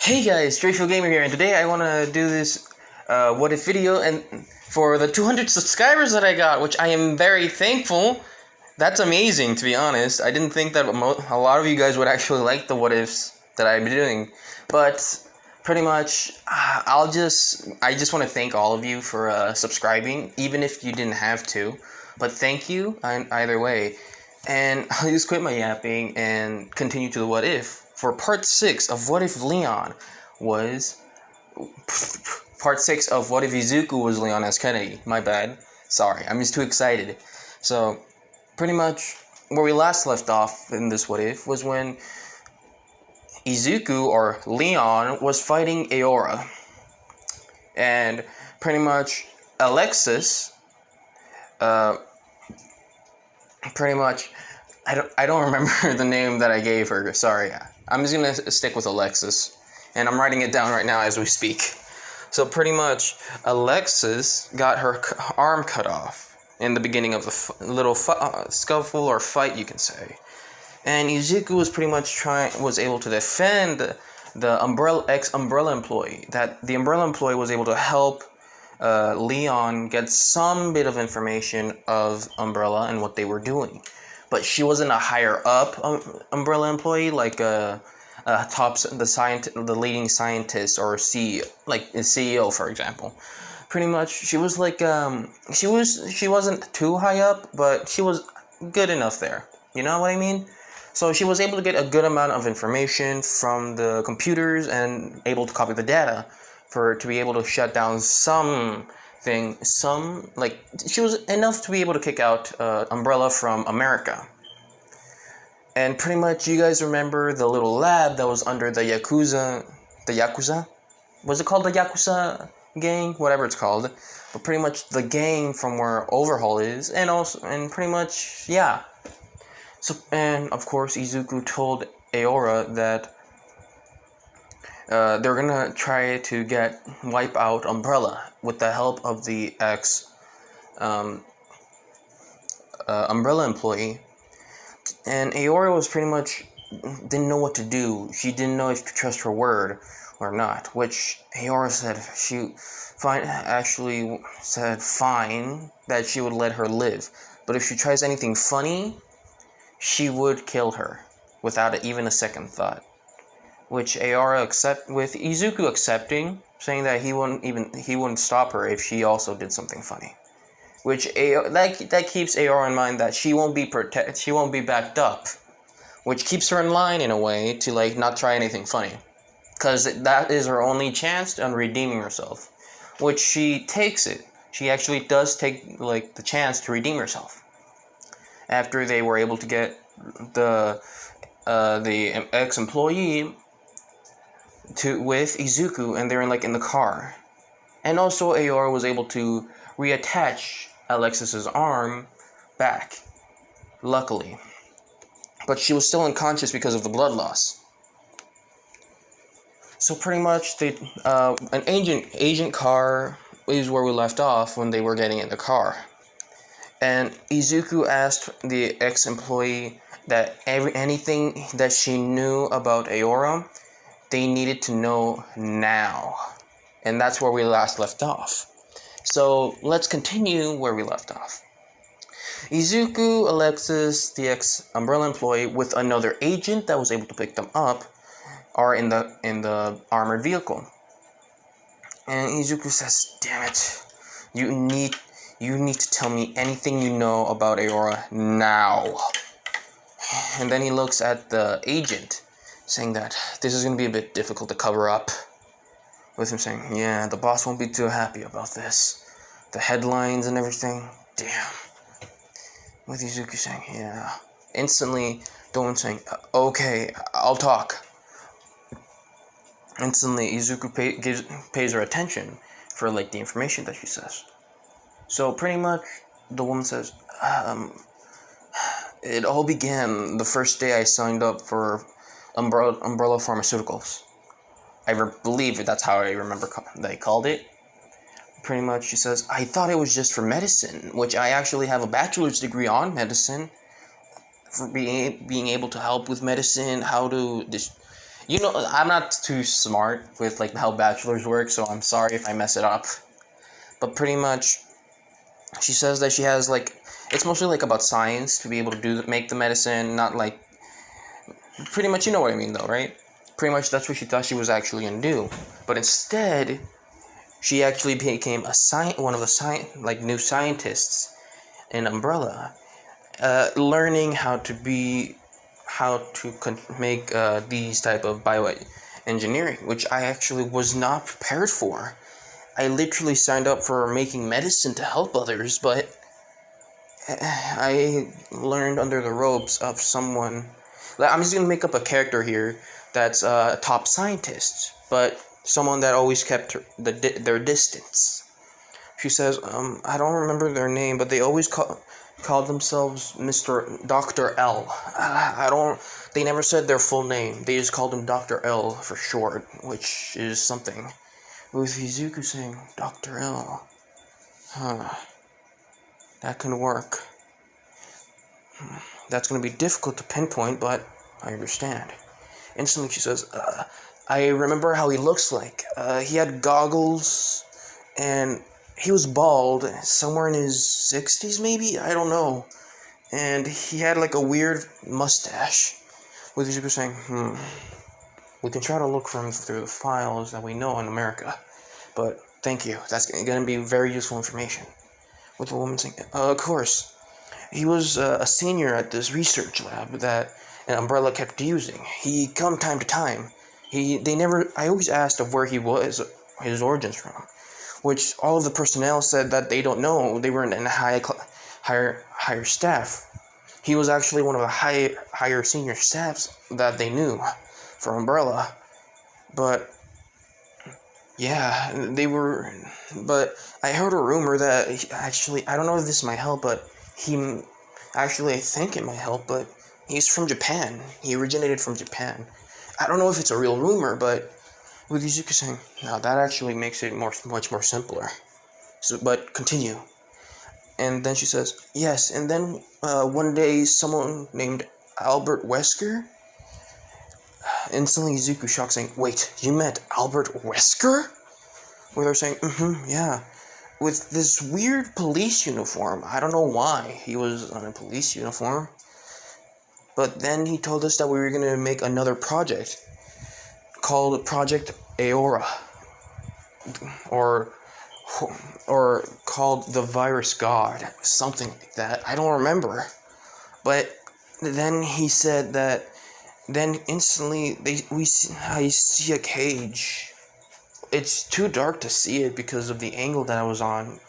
Hey guys, Strayfield Gamer here, and today I want to do this what if video, and for the 200 subscribers that I got, which I am very thankful. That's amazing, to be honest. I didn't think that a lot of you guys would actually like the what ifs that I'm doing, but pretty much I just want to thank all of you for subscribing, even if you didn't have to. But thank you either way, and I'll just quit my yapping and continue to the what if. For part 6 of What If Leon was... Part 6 of What If Izuku was Leon S. Kennedy. My bad. Sorry, I'm just too excited. So, pretty much, where we last left off in this What If was when Izuku, or Leon, was fighting Aora. And pretty much, Alexis, pretty much... I don't remember the name that I gave her. Sorry. I'm just gonna stick with Alexis, and I'm writing it down right now as we speak. So pretty much, Alexis got her arm cut off in the beginning of the little scuffle or fight, you can say. And Izuku was pretty much was able to defend the ex-Umbrella employee. That the Umbrella employee was able to help Leon get some bit of information of Umbrella and what they were doing. But she wasn't a higher up Umbrella employee, like the leading scientist or CEO, like a CEO, for example. Pretty much, she was like she wasn't too high up, but she was good enough there. You know what I mean? So she was able to get a good amount of information from the computers and able to copy the data to be able to shut down she was enough to be able to kick out Umbrella from America. And pretty much, you guys remember the little lab that was under the Yakuza? Was it called the Yakuza gang? Whatever it's called. But pretty much the gang from where Overhaul is, and pretty much, yeah. So, and of course, Izuku told Aora that they're gonna try to wipe out Umbrella with the help of the Umbrella employee. And Aora was pretty much didn't know what to do. She didn't know if to trust her word or not. Which Aora said fine that she would let her live, but if she tries anything funny, she would kill her without even a second thought. Which Aora with Izuku accepting, saying that he wouldn't stop her if she also did something funny. Which that keeps Aora in mind that she won't be backed up, which keeps her in line in a way to not try anything funny, because that is her only chance on redeeming herself. Which she takes it. She actually does take the chance to redeem herself after they were able to get the ex-employee with Izuku, and they're in the car. And also Aora was able to reattach Alexis's arm back, luckily. But she was still unconscious because of the blood loss. So pretty much an agent car is where we left off when they were getting in the car. And Izuku asked the ex-employee that anything that she knew about Aora, they needed to know now. And that's where we last left off. So let's continue where we left off. Izuku, Alexis, the ex-Umbrella employee, with another agent that was able to pick them up, are in the armored vehicle. And Izuku says, "Damn it! You need to tell me anything you know about Aora now." And then he looks at the agent, saying that this is going to be a bit difficult to cover up. With him saying, "Yeah, the boss won't be too happy about this. The headlines and everything, damn." With Izuku saying, "Yeah." Instantly, Doan saying, "Okay, I'll talk." Instantly, Izuku pays her attention for the information that she says. So pretty much, the woman says, "It all began the first day I signed up for Umbrella Pharmaceuticals." I believe that's how I remember they called it. Pretty much, she says, "I thought it was just for medicine," which I actually have a bachelor's degree on medicine, for being able to help with medicine, how to You know, I'm not too smart with like how bachelors work, so I'm sorry if I mess it up. But pretty much, she says that she has like it's mostly like about science to be able to make the medicine, not like pretty much you know what I mean though, right? Pretty much that's what she thought she was actually gonna do, but instead she actually became one of the new scientists in Umbrella, learning how to make these type of bioengineering, which I actually was not prepared for. I literally signed up for making medicine to help others, but I learned under the ropes of someone. I'm just gonna make up a character here that's a top scientist, but someone that always kept their distance. She says, I don't remember their name, but they always called themselves Mr. Dr. L. They never said their full name. They just called him Dr. L for short, which is something. With Izuku saying, Dr. L. Huh. That can work. That's going to be difficult to pinpoint, but I understand. Instantly she says, I remember how he looks like. He had goggles, and he was bald, somewhere in his 60s maybe? I don't know. And he had like a weird mustache. With Izuku saying, we can try to look for him through the files that we know in America. But thank you, that's going to be very useful information. With the woman saying, of course. He was a senior at this research lab that an Umbrella kept using. He come time to time. I always asked of where he was, his origins from, which all of the personnel said that they don't know. They were in higher staff. He was actually one of the higher senior staffs that they knew for Umbrella. But yeah, but I heard a rumor that I don't know if this might help, but I think it might help, but he's from Japan. He originated from Japan. I don't know if it's a real rumor, but with Izuku saying, no, that actually makes it much more simpler. So, but continue. And then she says, yes, and then one day someone named Albert Wesker. Instantly Izuku shocked, saying, wait, you met Albert Wesker? Where they're saying, yeah. With this weird police uniform. I don't know why he was on a police uniform. But then he told us that we were going to make another project called Project Aora. Or called the Virus God. Something like that. I don't remember. But then he said that then instantly I see a cage. It's too dark to see it because of the angle that I was on.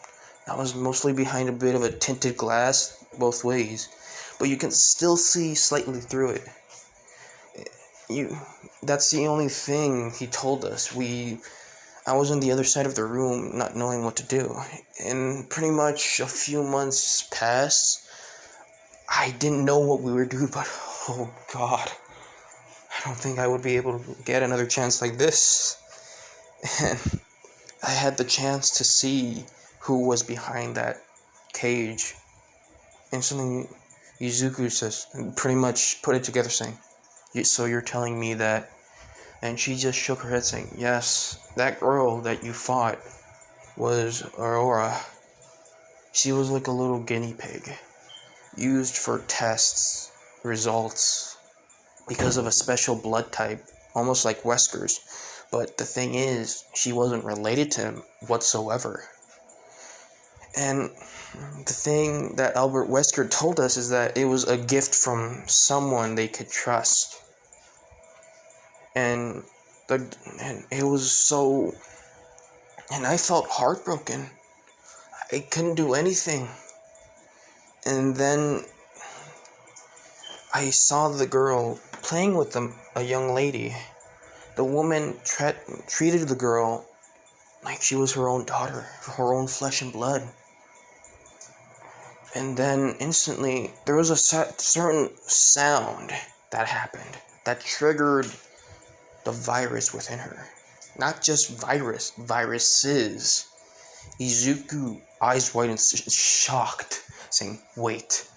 I was mostly behind a bit of a tinted glass both ways, but you can still see slightly through it. That's the only thing he told us. I was on the other side of the room, not knowing what to do, and pretty much a few months passed. I didn't know what we were doing, but oh God, I don't think I would be able to get another chance like this. And I had the chance to see who was behind that cage. Instantly, Izuku says, pretty much put it together saying, so you're telling me that? And she just shook her head saying, yes, that girl that you fought was Aurora. She was like a little guinea pig, used for tests, results, because of a special blood type, almost like Wesker's. But the thing is, she wasn't related to him whatsoever. And the thing that Albert Wesker told us is that it was a gift from someone they could trust. And it was so... And I felt heartbroken. I couldn't do anything. And then I saw the girl playing with a young lady. The woman treated the girl like she was her own daughter, her own flesh and blood. And then instantly, there was a certain sound that happened that triggered the virus within her. Not just viruses. Izuku, eyes wide and shocked, saying, wait,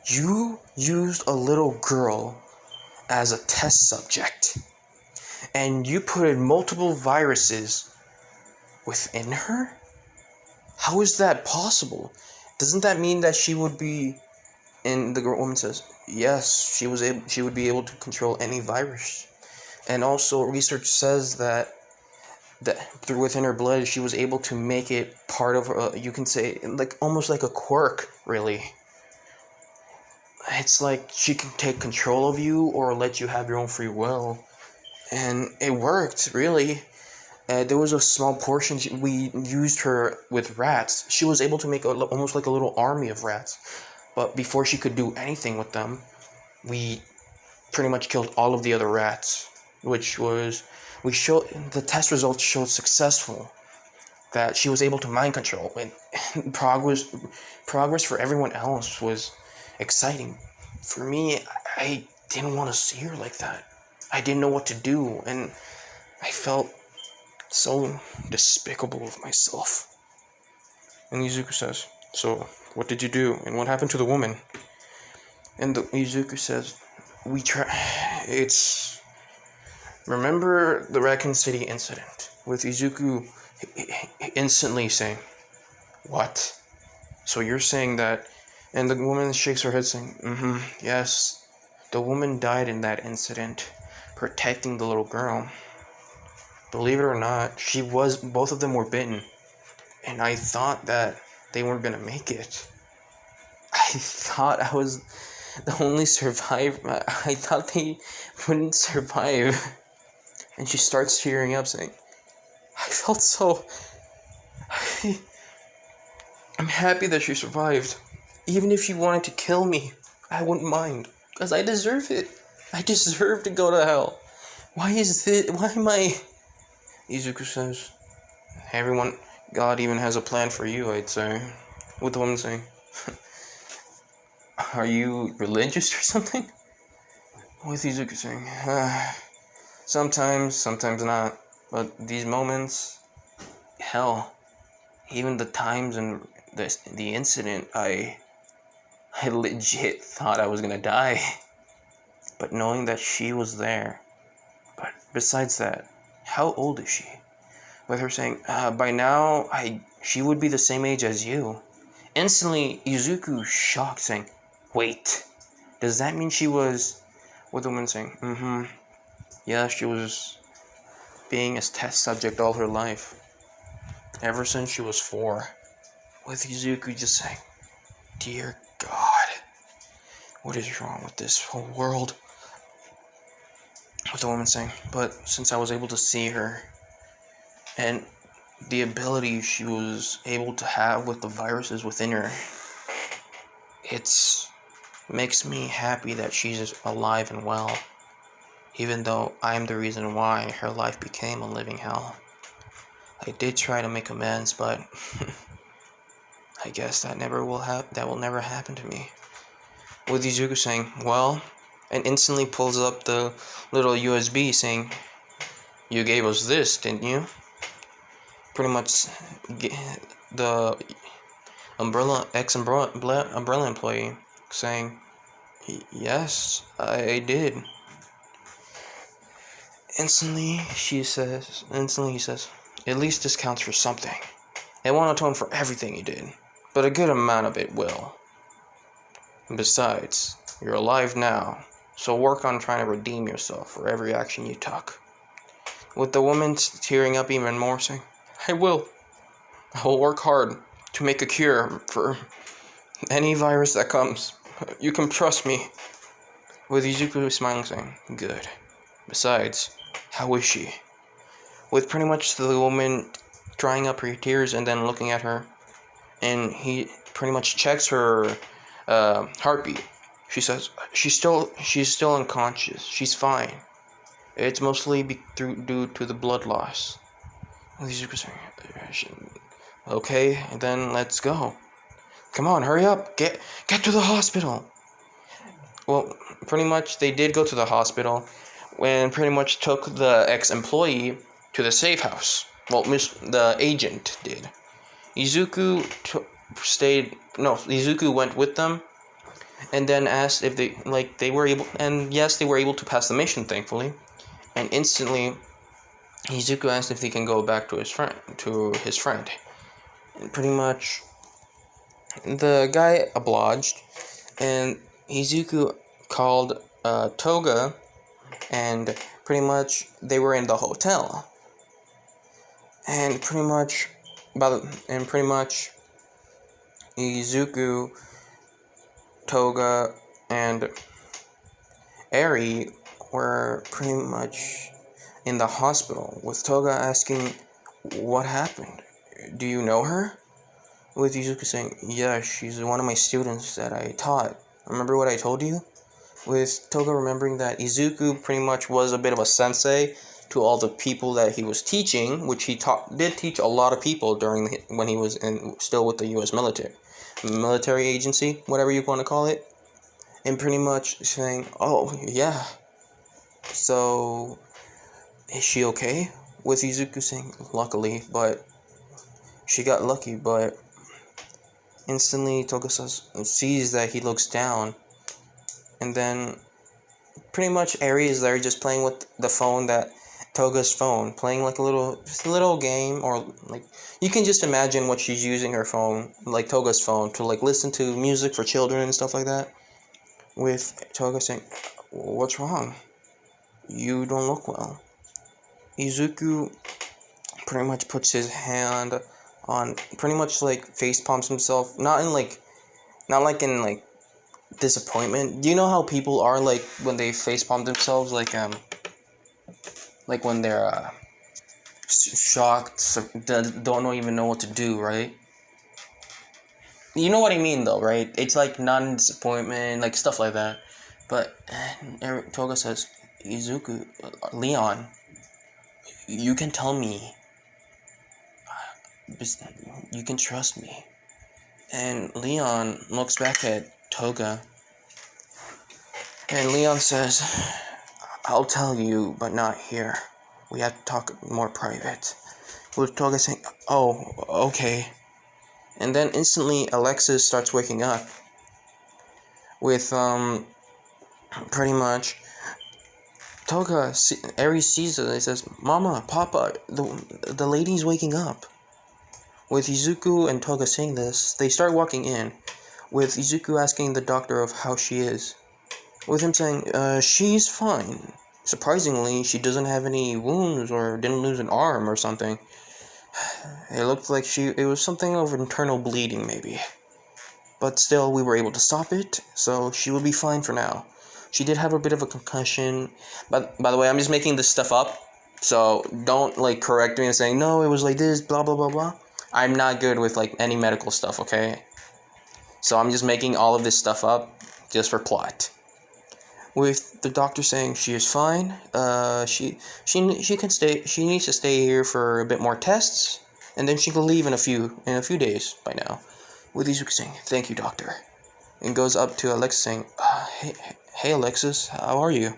you used a little girl as a test subject, and you put in multiple viruses within her? How is that possible? Doesn't that mean that she would be? And the woman says, yes, she would be able to control any virus. And also, research says that through within her blood, she was able to make it part of her, you can say, like almost like a quirk, really. It's like she can take control of you or let you have your own free will. And it worked, really. There was a small portion we used her with rats. She was able to make almost like a little army of rats. But before she could do anything with them, we pretty much killed all of the other rats, which was, the test results showed successful, that she was able to mind control, and progress for everyone else was exciting. For me, I didn't want to see her like that. I didn't know what to do, and I felt so despicable of myself. And Izuku says, so, what did you do, and what happened to the woman? And Izuku says, remember the Raccoon City incident, with Izuku instantly saying, what? So you're saying that, and the woman shakes her head saying, yes, the woman died in that incident, protecting the little girl. Believe it or not, both of them were bitten, and I thought that they weren't gonna make it. I thought I was the only survivor. I thought they wouldn't survive. And she starts tearing up saying, I felt so... I'm happy that she survived. Even if she wanted to kill me, I wouldn't mind. Because I deserve it. I deserve to go to hell. Why am I... Izuku says, God even has a plan for you, I'd say. With the woman saying, are you religious or something? With Izuku saying, sometimes not. But these moments, hell, even the times and the incident, I legit thought I was gonna die. But knowing that she was there. But besides that, how old is she? With her saying, by now, she would be the same age as you. Instantly, Izuku shocked, saying, wait, does that mean she was... With the woman saying, yeah, she was being a test subject all her life. Ever since she was 4. With Izuku just saying, dear God, what is wrong with this whole world? With the woman saying, but since I was able to see her, and the ability she was able to have with the viruses within her, it's makes me happy that she's alive and well, even though I'm the reason why her life became a living hell. I did try to make amends, but I guess that will never happen to me. With Izuku saying, well, and instantly pulls up the little USB saying, you gave us this, didn't you? Pretty much the umbrella employee saying, yes, I did. Instantly he says, at least this counts for something. It won't atone for everything you did, but a good amount of it will. And besides, you're alive now, so work on trying to redeem yourself for every action you took. With the woman tearing up even more, saying, I will work hard to make a cure for any virus that comes. You can trust me. With Izuku smiling, saying, good. Besides, how is she? With pretty much the woman drying up her tears and then looking at her, and he pretty much checks her heartbeat. She says, she's still unconscious. She's fine. It's mostly due to the blood loss. Izuku saying, okay, then let's go. Come on, hurry up. Get to the hospital. Well, pretty much they did go to the hospital when pretty much took the ex-employee to the safe house. Well, the agent did. Izuku went with them, and then asked if they were able, and yes, they were able to pass the mission, thankfully. And instantly, Izuku asked if he can go back to his friend. And pretty much, the guy obliged, and Izuku called Toga, and pretty much they were in the hotel. And pretty much, Izuku, Toga, and Eri were pretty much in the hospital, with Toga asking, "What happened? Do you know her?" With Izuku saying, "Yeah, she's one of my students that I taught. Remember what I told you?" With Toga remembering that Izuku pretty much was a bit of a sensei to all the people that he was teaching, which he did teach a lot of people when he was still with the U.S. military agency, whatever you want to call it, and pretty much saying, "Oh yeah, so is she okay?" With Izuku saying, "Luckily, but she got lucky." But instantly Toga sees that he looks down, and then pretty much Eri is there just playing with the phone, Toga's phone, playing like a little game, or like you can just imagine what she's using her phone, like Toga's phone, to like listen to music for children and stuff like that. With Toga saying, "What's wrong? You don't look well." Izuku pretty much puts his hand on, pretty much like face palms himself, not in disappointment. Do you know how people are like when they face palm themselves, like when they're shocked, don't even know what to do, right? You know what I mean, though, right? It's like non-disappointment, like stuff like that. But Toga says, "Izuku, Leon, you can tell me. You can trust me." And Leon looks back at Toga, and Leon says, "I'll tell you, but not here. We have to talk more private." With Toga saying, "Oh, okay." And then instantly Alexis starts waking up. With pretty much Toga, Eri sees it and he says, "Mama, Papa, the lady's waking up." With Izuku and Toga saying this, they start walking in, with Izuku asking the doctor of how she is. With him saying, "She's fine. Surprisingly, she doesn't have any wounds or didn't lose an arm or something. It looked like it was something of internal bleeding, maybe. But still, we were able to stop it, so she will be fine for now. She did have a bit of a concussion." But by the way, I'm just making this stuff up, so don't like correct me and saying, "No, it was like this, blah blah blah blah." I'm not good with like any medical stuff, okay? So I'm just making all of this stuff up just for plot. With the doctor saying she is fine, she can stay. She needs to stay here for a bit more tests, and then she can leave in a few days by now. With Izuku saying, "Thank you, doctor," and goes up to Alexis saying, "Hey Alexis, how are you?"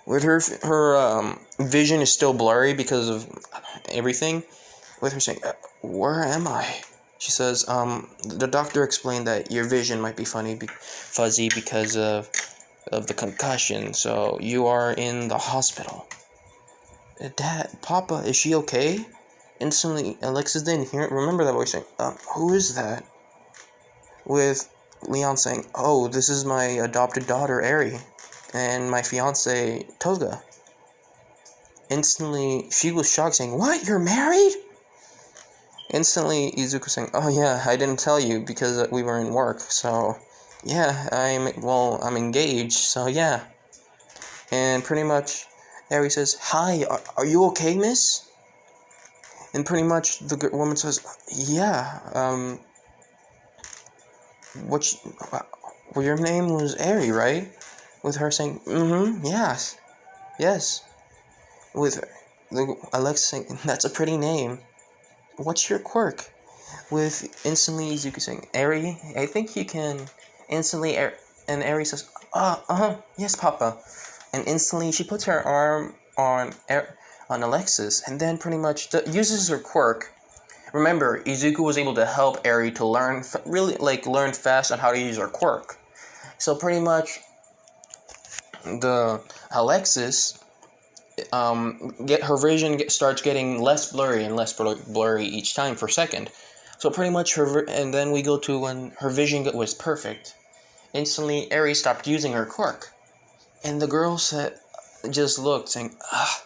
With her vision is still blurry because of everything. With her saying, "Where am I?" She says, "The doctor explained that your vision might be fuzzy because of the concussion, so you are in the hospital." "Dad, Papa, is she okay?" Instantly, Alexis didn't remember that voice saying, "Who is that?" With Leon saying, "Oh, this is my adopted daughter, Eri, and my fiance, Toga." Instantly, she was shocked, saying, "What, you're married?" Instantly, Izuku saying, "Oh yeah, I didn't tell you because we were in work, so yeah, I'm engaged, so yeah." And pretty much, Eri says, "Hi, are you okay, miss?" And pretty much, the woman says, "Yeah, well, your name was Eri, right?" With her saying, "Yes, yes." With Alexa saying, "That's a pretty name. What's your quirk?" With instantly Izuku saying, "Eri, I think you can." Instantly, and Eri says, "Yes, Papa." And instantly, she puts her arm on Alexis, and then pretty much uses her quirk. Remember, Izuku was able to help Eri to learn fast on how to use her quirk. So pretty much, the Alexis, get her vision starts getting less blurry and less blurry each time per second. So pretty much and then we go to when her vision was perfect. Instantly, Eri stopped using her quirk, and the girl just looked, saying, "Ah."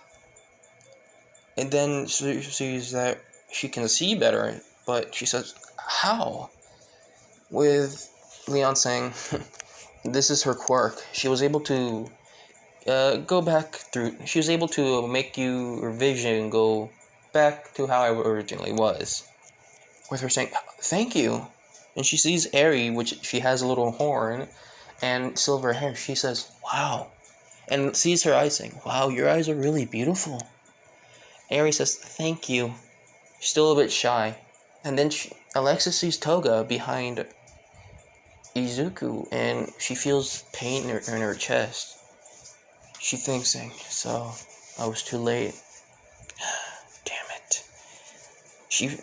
And then she sees that she can see better, but she says, "How?" With Leon saying, "This is her quirk. She was able to go back through. She was able to make your vision go back to how it originally was." With her saying, "Thank you." And she sees Eri, which she has a little horn and silver hair. She says, "Wow." And sees her eyes, saying, "Wow, your eyes are really beautiful." Eri says, "Thank you." She's still a bit shy. And then Alexis sees Toga behind Izuku, and she feels pain in her chest. She thinks, "So, I was too late. Damn it."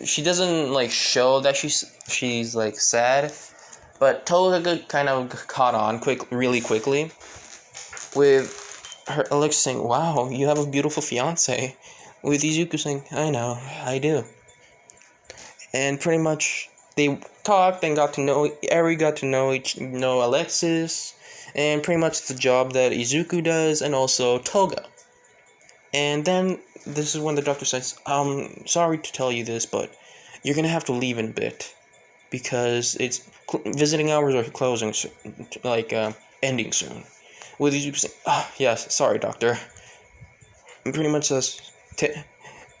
She doesn't like show that she's like sad, but Toga kind of caught on really quickly, with her Alexa saying, "Wow, you have a beautiful fiance," with Izuku saying, "I know, I do." And pretty much they talked and Eri got to know Alexis, and pretty much the job that Izuku does, and also Toga. And then this is when the doctor says, "Sorry to tell you this, but you're gonna have to leave in a bit, because it's visiting hours are closing, ending soon." With Izuku saying, "Yes, sorry, doctor." And pretty much says,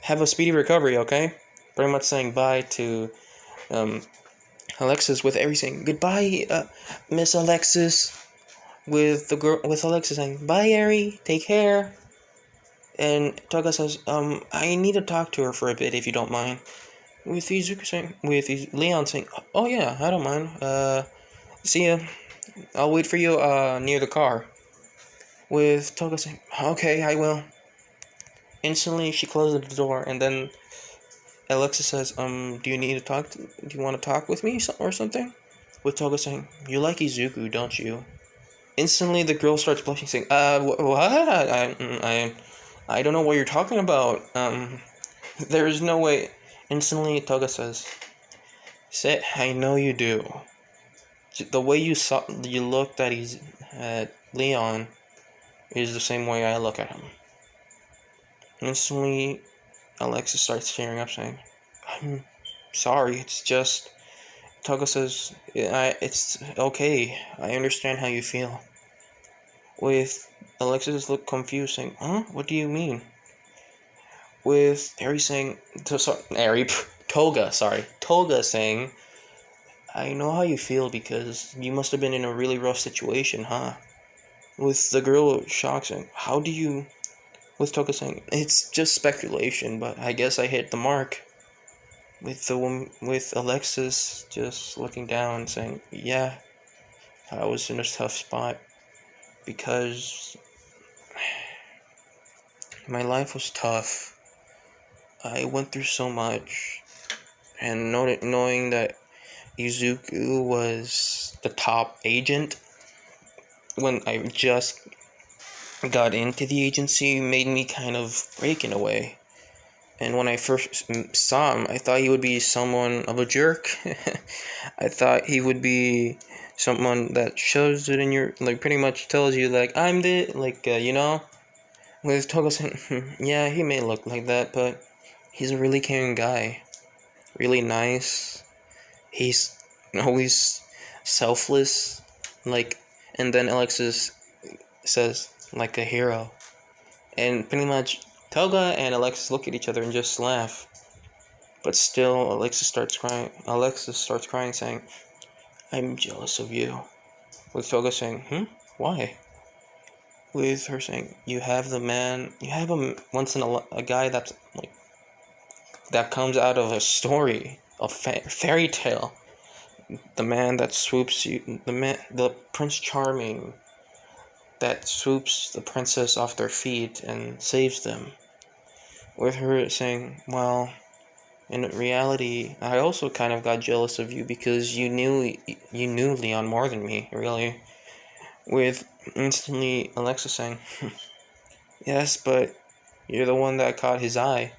"Have a speedy recovery, okay?" Pretty much saying bye to Alexis, with Eri saying, "Goodbye, Miss Alexis." With Alexis saying, "Bye, Eri, take care." And Toga says, "I need to talk to her for a bit, if you don't mind." With Leon saying, "Oh yeah, I don't mind. See ya. I'll wait for you, near the car." With Toga saying, "Okay, I will." Instantly, she closes the door, and then Alexis says, "Do you need to talk? Do you want to talk with me or something?" With Toga saying, "You like Izuku, don't you?" Instantly, the girl starts blushing, saying, What? I don't know what you're talking about. There's no way." Instantly, Toga says, "Say, I know you do. The way you looked at Leon is the same way I look at him." Instantly, Alexis starts tearing up, saying, "I'm sorry, it's just..." Toga says, "It's okay, I understand how you feel." With Alexis look confused, saying, "Huh? What do you mean?" With Eri saying, Toga saying, "I know how you feel, because you must have been in a really rough situation, huh?" With the girl shocked, saying, "How do you..." With Toga saying, "It's just speculation, but I guess I hit the mark." With Alexis just looking down, saying, "Yeah, I was in a tough spot, because my life was tough. I went through so much, and knowing that Izuku was the top agent when I just got into the agency made me kind of break in a way. And when I first saw him, I thought he would be someone of a jerk. I thought he would be someone that shows it in your, like, pretty much tells you, like, I'm the, like, With Toga saying, "Yeah, he may look like that, but he's a really caring guy. Really nice. He's always selfless." Like, and then Alexis says, "Like a hero." And pretty much Toga and Alexis look at each other and just laugh. But still, Alexis starts crying, saying, "I'm jealous of you." With Toga saying, Why?" With her saying, "You have a guy that's like, that comes out of a story, a fairy tale. The man that swoops you, the Prince Charming, that swoops the princess off their feet and saves them." With her saying, "Well, in reality, I also kind of got jealous of you, because you knew Leon more than me, really. with instantly Alexa saying, yes, but you're the one that caught his eye.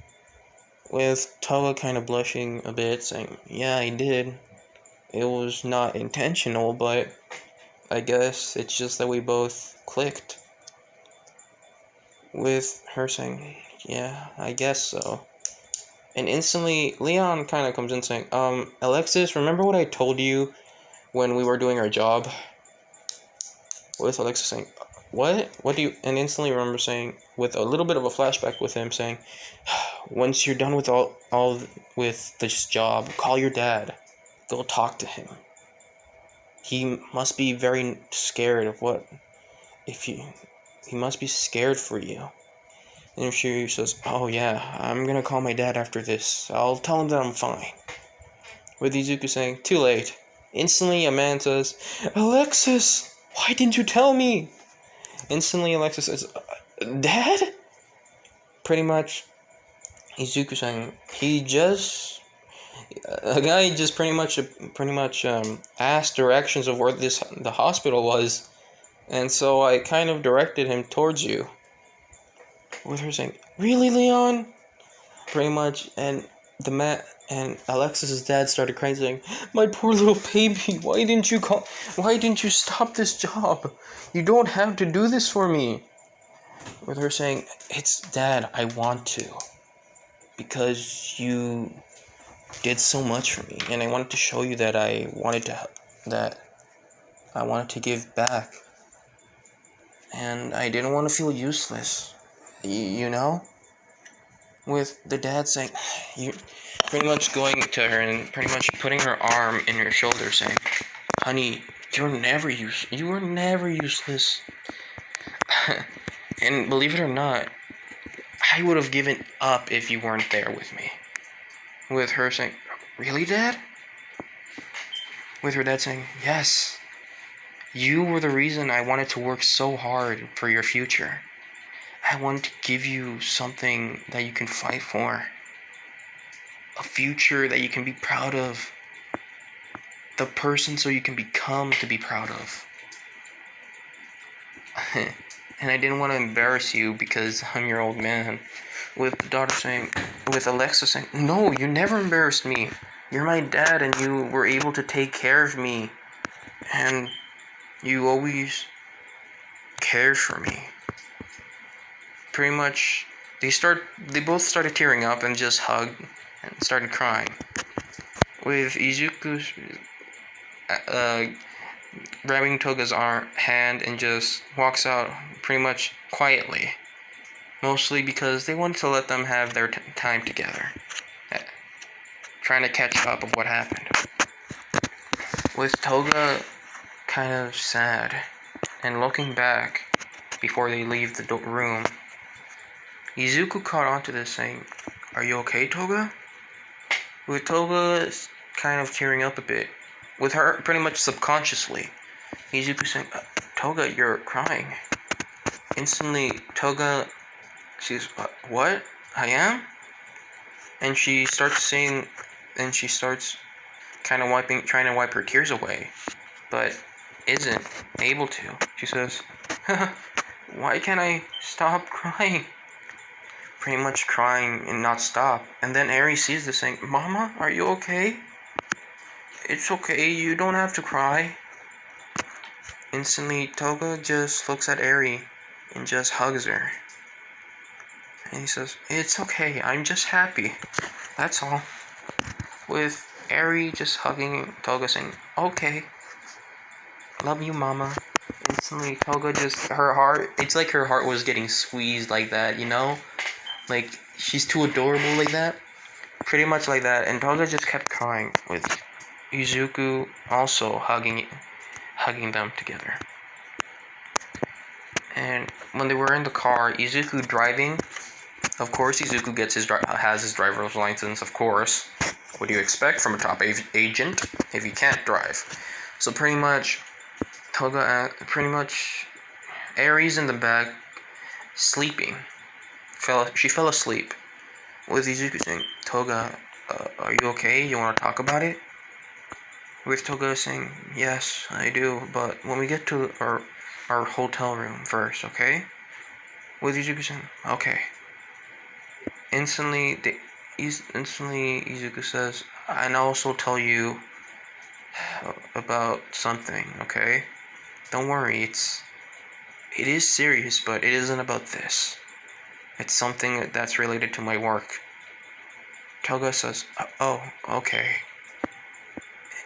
With Toga kind of blushing a bit, saying, yeah, I did. It was not intentional, but I guess it's just that we both clicked. With her saying, yeah, I guess so. And instantly, Leon kind of comes in saying, Alexis, remember what I told you when we were doing our job? With Alexis saying, what? What do you... And instantly remember saying, with a little bit of a flashback with him saying, once you're done with all with this job, call your dad. Go talk to him. He must be very scared of what... He must be scared for you. And she says, oh yeah, I'm gonna call my dad after this. I'll tell him that I'm fine. With Izuku saying, too late. Instantly, a man says, Alexis, why didn't you tell me? Instantly, Alexis says, Dad? Pretty much, Izuku saying, a guy just pretty much asked directions of where the hospital was, and so I kind of directed him towards you. With her saying, really, Leon? Pretty much, and Alexis's dad started crying, saying, my poor little baby, why didn't you stop this job? You don't have to do this for me. With her saying, it's Dad, I want to. Because you did so much for me, and I wanted to show you that I wanted to give back. And I didn't want to feel useless. You know? With the dad saying, you pretty much going to her and pretty much putting her arm in her shoulder saying, honey, you were never useless. And believe it or not, I would have given up if you weren't there with me. With her saying, really, Dad? With her dad saying, yes. You were the reason I wanted to work so hard for your future. I want to give you something that you can fight for. A future that you can be proud of. The person so you can become to be proud of. And I didn't want to embarrass you because I'm your old man. With Alexa saying, no, you never embarrassed me. You're my dad and you were able to take care of me. And you always cared for me. Pretty much, they both started tearing up and just hugged and started crying. With Izuku grabbing Toga's hand and just walks out pretty much quietly. Mostly because they wanted to let them have their time together. Trying to catch up of what happened. With Toga kind of sad and looking back before they leave the room, Izuku caught on to this saying, are you okay, Toga? With Toga kind of tearing up a bit. With her pretty much subconsciously. Izuku saying, Toga, you're crying. Instantly, Toga, she's, what? I am? And she starts saying, and she starts kind of trying to wipe her tears away. But isn't able to. She says, why can't I stop crying? Pretty much crying and not stop. And then Eri sees this saying, Mama, are you okay? It's okay, you don't have to cry. Instantly, Toga just looks at Eri and just hugs her. And he says, it's okay, I'm just happy. That's all. With Eri just hugging Toga saying, okay. Love you, Mama. Instantly, Toga it's like her heart was getting squeezed like that, you know? Like, she's too adorable like that. Pretty much like that. And Toga just kept crying with Izuku also hugging them together. And when they were in the car, Izuku driving, of course Izuku has his driver's license, of course. What do you expect from a top agent if he can't drive? So pretty much, Aries in the back, sleeping. She fell asleep. With Izuku saying, Toga, are you okay? You want to talk about it? With Toga saying, yes, I do, but when we get to our our hotel room first, okay? With Izuku saying, okay. Instantly Izuku says, and I'll also tell you about something, okay? Don't worry, it is serious, but it isn't about this. It's something that's related to my work. Toga says, oh, okay.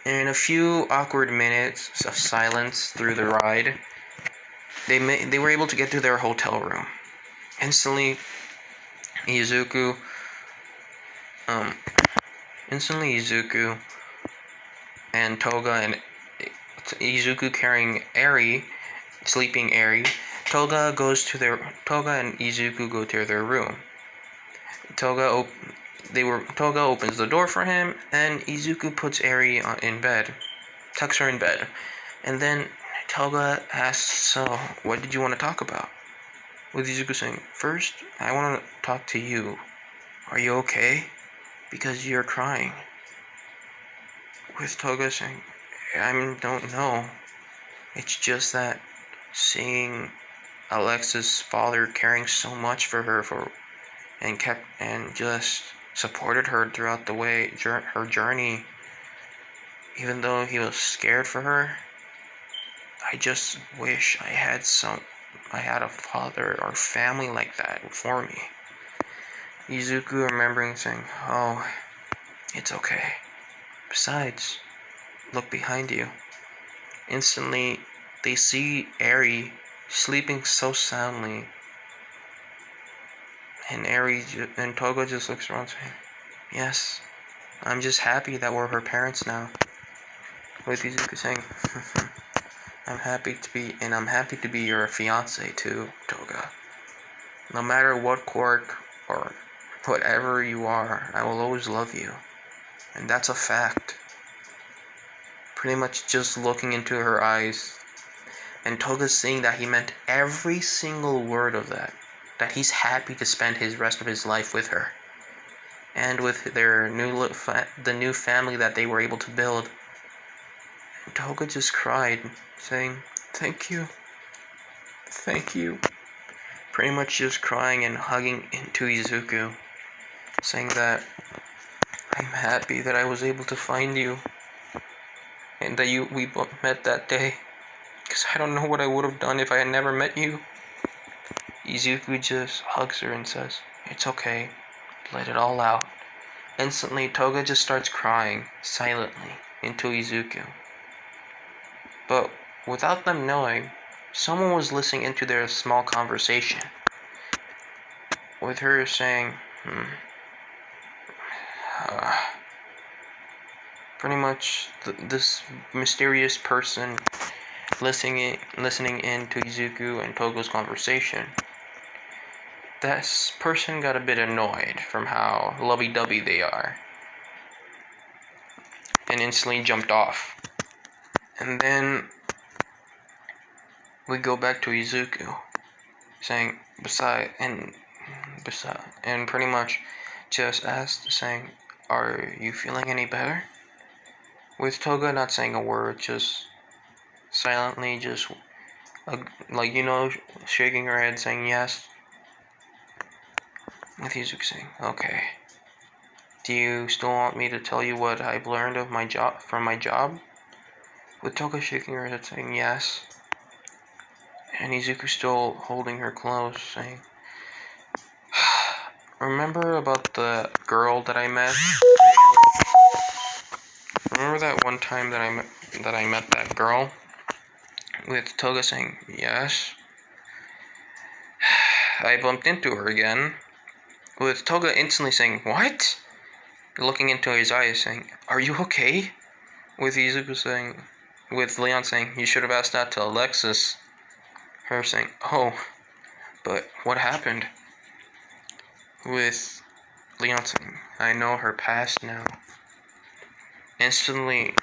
In a few awkward minutes of silence through the ride, they were able to get to their hotel room. Instantly, Izuku and Toga and Izuku carrying Eri, sleeping Eri. Toga and Izuku go to their room. Toga opens the door for him, and Izuku puts Eri in bed, tucks her in bed, and then Toga asks, "So, what did you want to talk about?" With Izuku saying, "First, I want to talk to you. Are you okay? Because you're crying." With Toga saying, "I don't know. It's just that seeing Alexa's father caring so much for her and just supported her throughout her journey, even though he was scared for her. I just wish I had a father or family like that for me." Izuku remembering saying, "Oh, it's okay. Besides, look behind you." Instantly, they see Eri sleeping so soundly, and Toga just looks around saying, "Yes, I'm just happy that we're her parents now." With Izuku saying, I'm happy to be your fiance too, Toga. No matter what quirk or whatever you are, I will always love you. And that's a fact." Pretty much just looking into her eyes, and Toga seeing that he meant every single word of that he's happy to spend his rest of his life with her, and with the new family that they were able to build. And Toga just cried, saying, "Thank you. Thank you." Pretty much just crying and hugging into Izuku, saying that, "I'm happy that I was able to find you, and that we both met that day, because I don't know what I would have done if I had never met you." Izuku just hugs her and says, "It's okay, let it all out." Instantly, Toga just starts crying, silently, into Izuku. But without them knowing, someone was listening into their small conversation, with her saying, pretty much this mysterious person listening in to Izuku and Togo's conversation. This person got a bit annoyed from how lovey-dovey they are, and instantly jumped off. And then we go back to Izuku, saying, and pretty much just asked, saying, "Are you feeling any better?" With Toga not saying a word, just silently, just shaking her head, saying yes. With Izuku saying, "Okay. Do you still want me to tell you what I've learned of from my job?" With Toga shaking her head, saying yes. And Izuku still holding her close, saying, "Remember about the girl that I met? Remember that one time that I met that girl?" With Toga saying, "Yes." "I bumped into her again." With Toga instantly saying, "What?" Looking into his eyes, saying, "Are you okay?" With Leon saying, "You should have asked that to Alexis." Her saying, "Oh, but what happened?" With Leon saying, "I know her past now." Instantly,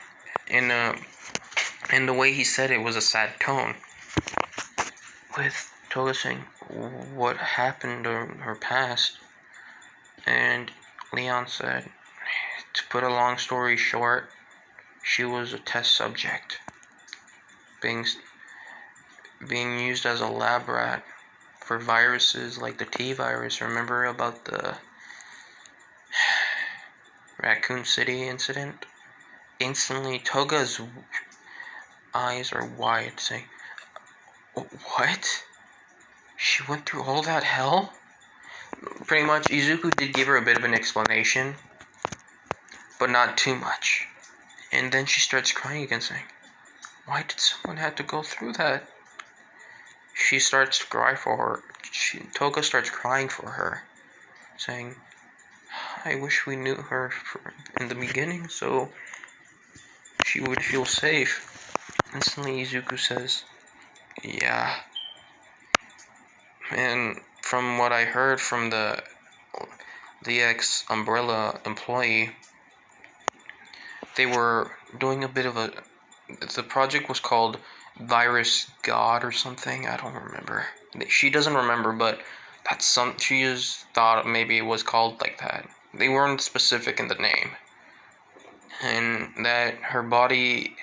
in the way he said it was a sad tone. With Toga saying, "What happened to her past?" And Leon said, to put a long story short, she was a test subject, being used as a lab rat for viruses like the T virus. Remember about the Raccoon City incident? Instantly, Toga's eyes are wide, saying, "What? She went through all that hell?" Pretty much, Izuku did give her a bit of an explanation, but not too much. And then she starts crying again, saying, "Why did someone have to go through that?" She starts to cry for her. Toga starts crying for her, saying, "I wish we knew her in the beginning so she would feel safe." Instantly, Izuku says, "Yeah." And from what I heard from the ex-Umbrella employee, they were doing a bit of a... The project was called Virus God or something. I don't remember. She doesn't remember, but she just thought maybe it was called like that. They weren't specific in the name. And that her body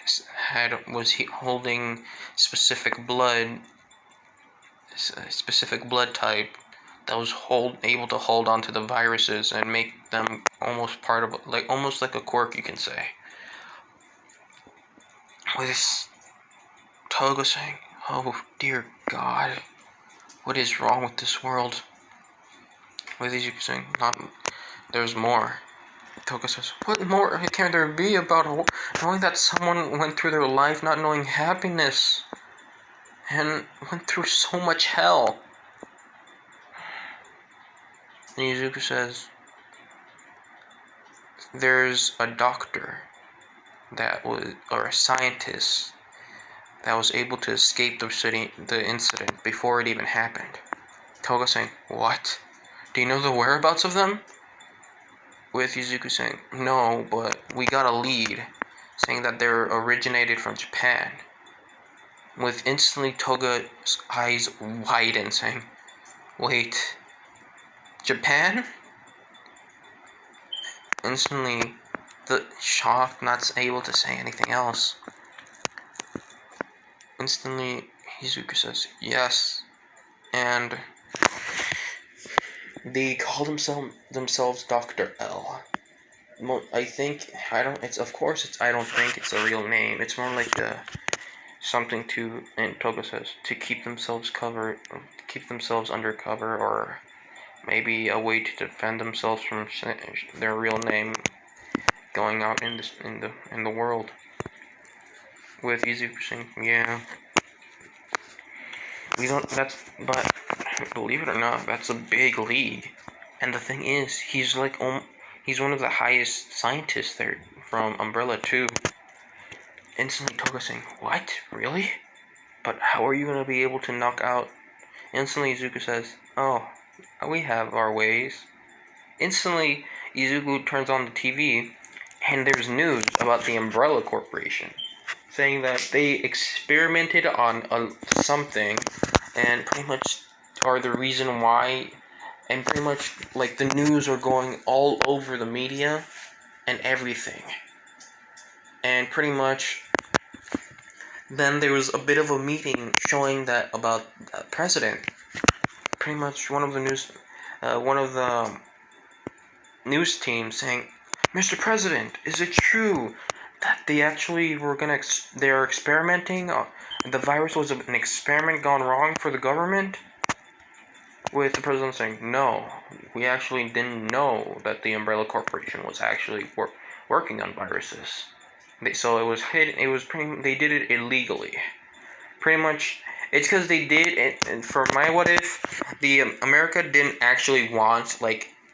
was holding specific blood type that was able to hold onto the viruses and make them almost part of, almost like a quirk, you can say. With Toga saying, "Oh dear God, what is wrong with this world?" With Izuku saying, "There's more." Toga says, "What more can there be about knowing that someone went through their life not knowing happiness and went through so much hell?" And Izuku says, "There's a doctor or a scientist that was able to escape the incident before it even happened." Toga saying, "What? Do you know the whereabouts of them?" With Izuku saying, "No, but we got a lead, saying that they're originated from Japan." With instantly Toga's eyes widen, saying, "Wait, Japan?" Instantly, the shocked, not able to say anything else. Instantly, Izuku says, "Yes," and they call themselves Dr. L. I think, I don't think it's a real name. It's more like something to, and Toga says, to keep themselves undercover, or maybe a way to defend themselves from their real name going out in the world. With Izuku saying, "Yeah, but believe it or not, that's a big league." And the thing is, he's one of the highest scientists there from Umbrella too. Instantly Toga saying, "What? Really? But how are you going to be able to knock out..." Instantly Izuku says, "Oh, we have our ways." Instantly Izuku turns on the TV, and there's news about the Umbrella Corporation, saying that they experimented on something, and pretty much are the reason why, and pretty much like the news are going all over the media and everything. And pretty much then there was a bit of a meeting showing that about president. Pretty much one of the news teams saying, "Mr. President, is it true that they actually they're experimenting? The virus was an experiment gone wrong for the government?" With the president saying, "No, we actually didn't know that the Umbrella Corporation was actually working on viruses. So it was hidden. They did it illegally. Pretty much, it's because they did it. And for my what if, the America didn't actually want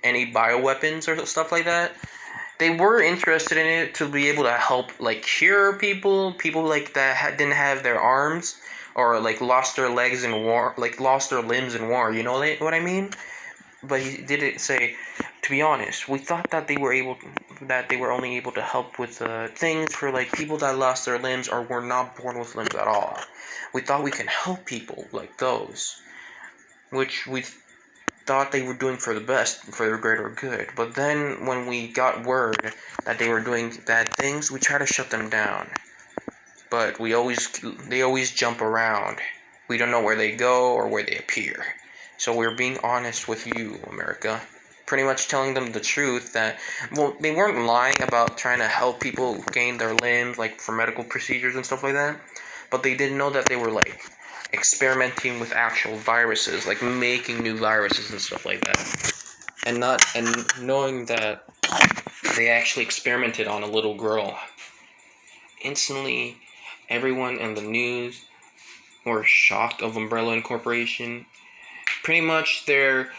any bioweapons or stuff like that. They were interested in it to be able to help cure people that didn't have their arms, or lost their legs in war, lost their limbs in war. You know what I mean?" But he did say, "To be honest, we thought that they were only able to help with things for people that lost their limbs or were not born with limbs at all. We thought we can help people like those, which we thought they were doing for the best, for the greater good. But then when we got word that they were doing bad things, we tried to shut them down. But they always jump around We don't know where they go or where they appear. So we're being honest with you, America. Pretty much telling them the truth that, well, they weren't lying about trying to help people gain their limbs, like for medical procedures and stuff like that. But they didn't know that they were, like, experimenting with actual viruses, like making new viruses and stuff like that. And knowing that they actually experimented on a little girl. Instantly, everyone in the news were shocked of Umbrella Incorporation. Pretty much their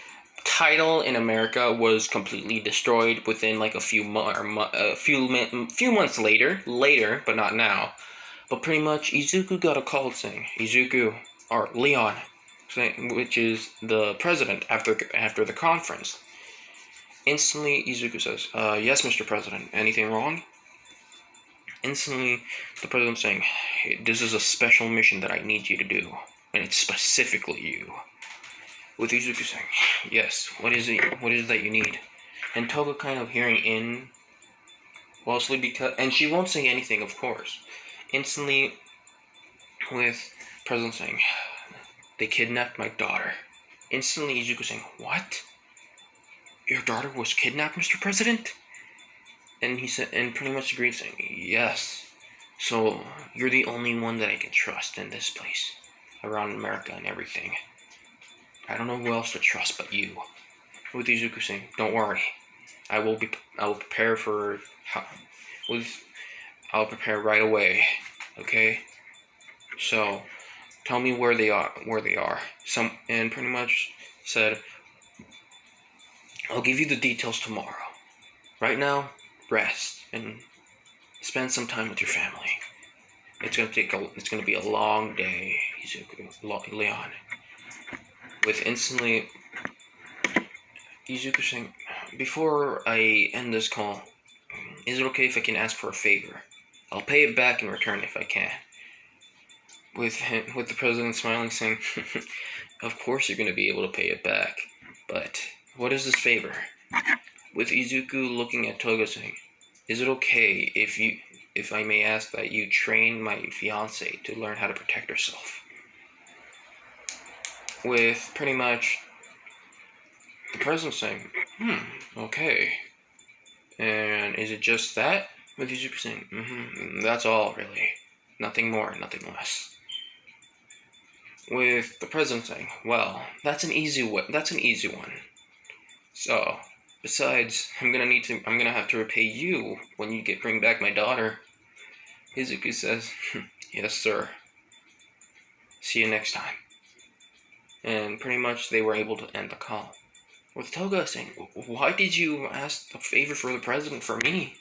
title in America was completely destroyed within like a few months later, but not now. But pretty much Izuku got a call saying, Izuku, or Leon, which is the president after the conference. Instantly, Izuku says, yes, Mr. President, anything wrong? Instantly, the president saying, hey, this is a special mission that I need you to do, and it's specifically you. With Izuku saying, yes, what is it that you need? And Toga kind of hearing in, mostly because, and she won't say anything, of course. Instantly, with president saying, they kidnapped my daughter. Instantly, Izuku saying, what? Your daughter was kidnapped, Mr. President? And he said, and pretty much agreed, saying, yes. So, you're the only one that I can trust in this place, around America and everything. I don't know who else to trust but you. With Izuku saying, don't worry. I will prepare I'll prepare right away. Okay? So, tell me where they are. And pretty much said, I'll give you the details tomorrow. Right now, rest and spend some time with your family. It's gonna be a long day, Izuku, Leon. With instantly Izuku saying, before I end this call, is it okay if I can ask for a favor? I'll pay it back in return if I can. With the president smiling, saying, of course you're gonna be able to pay it back, but what is this favor? With Izuku looking at Toga saying, is it okay if I may ask that you train my fiancée to learn how to protect herself? With pretty much the president saying, okay. And is it just that? With Izuku saying, that's all really. Nothing more, nothing less. With the president saying, well, that's an easy one. So, besides, I'm gonna have to repay you when you bring back my daughter. Izuku says, yes, sir. See you next time. And pretty much they were able to end the call. With Toga saying, why did you ask a favor for the president for me?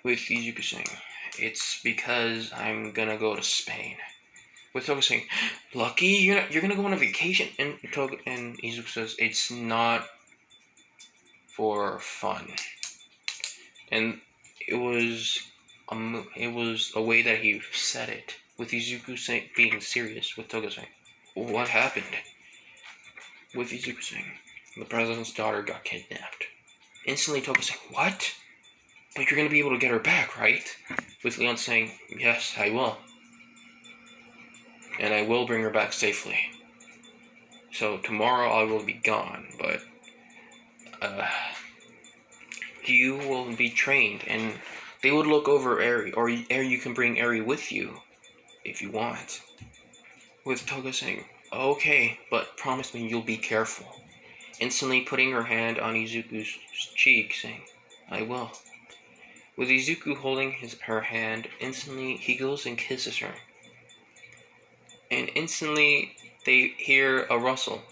With Izuku saying, it's because I'm gonna go to Spain. With Toga saying, lucky, you're gonna go on a vacation. And Izuku says, it's not for fun. And it was a way that he said it, with Izuku being serious, with Toga saying, what happened? With Izuku saying, the president's daughter got kidnapped. Instantly Toga saying, what? But you're gonna be able to get her back, right? With Leon saying, yes, I will. And I will bring her back safely. So tomorrow I will be gone, but you will be trained, and they would look over Eri, or you can bring Eri with you if you want. With Toga saying, okay, but promise me you'll be careful. Instantly putting her hand on Izuku's cheek, saying, I will. With Izuku holding her hand, instantly he goes and kisses her. And instantly they hear a rustle.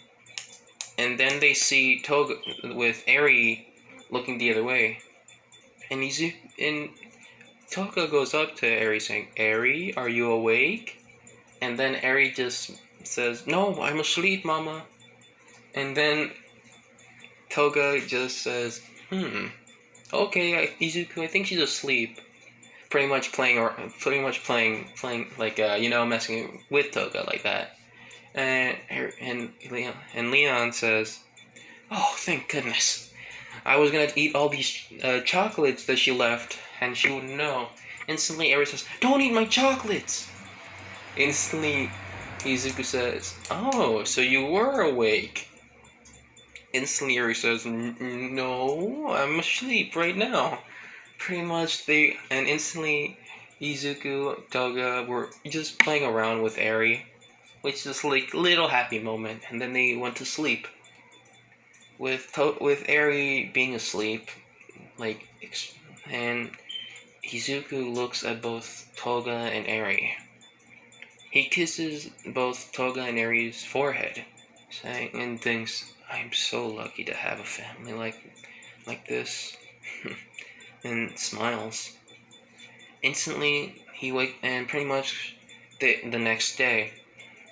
And then they see Toga with Eri looking the other way. And Toga goes up to Eri saying, Eri, are you awake? And then Eri just says, no, I'm asleep, mama. And then Toga just says, okay, Izuku, I think she's asleep. Pretty much playing like, messing with Toga like that. And Leon says, oh, thank goodness. I was gonna eat all these chocolates that she left, and she wouldn't know. Instantly, Eri says, don't eat my chocolates! Instantly, Izuku says, "Oh, so you were awake." Instantly, Eri says, "No, I'm asleep right now." Pretty much, and instantly, Izuku, Toga were just playing around with Eri, which is like little happy moment, and then they went to sleep. With Eri being asleep, like, and Izuku looks at both Toga and Eri. He kisses both Toga and Eri's forehead, saying and thinks, "I'm so lucky to have a family like this," and smiles. Instantly, and pretty much the next day,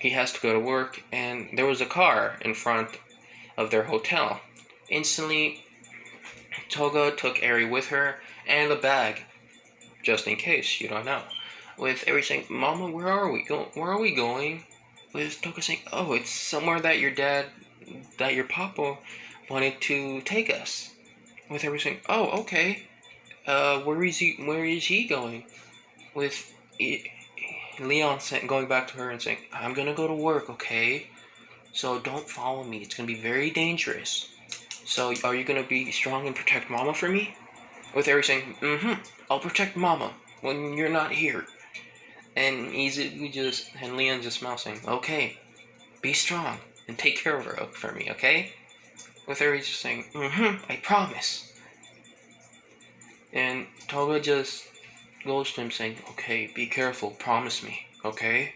he has to go to work, and there was a car in front of their hotel. Instantly, Toga took Eri with her and the bag, just in case you don't know. With Eri saying, "Mama, where are we going?" With Toga saying, "Oh, it's somewhere that your papa wanted to take us." With Eri saying, "Oh, okay. Where is he going?" With Leon going back to her and saying, "I'm gonna go to work, okay? So don't follow me. It's gonna be very dangerous. So are you gonna be strong and protect Mama for me?" With Eri saying, "I'll protect Mama when you're not here." And and Leon just smiles saying, "Okay, be strong and take care of her for me, okay?" With Eri just saying, "I promise." And Toga just goes to him saying, "Okay, be careful, promise me, okay?"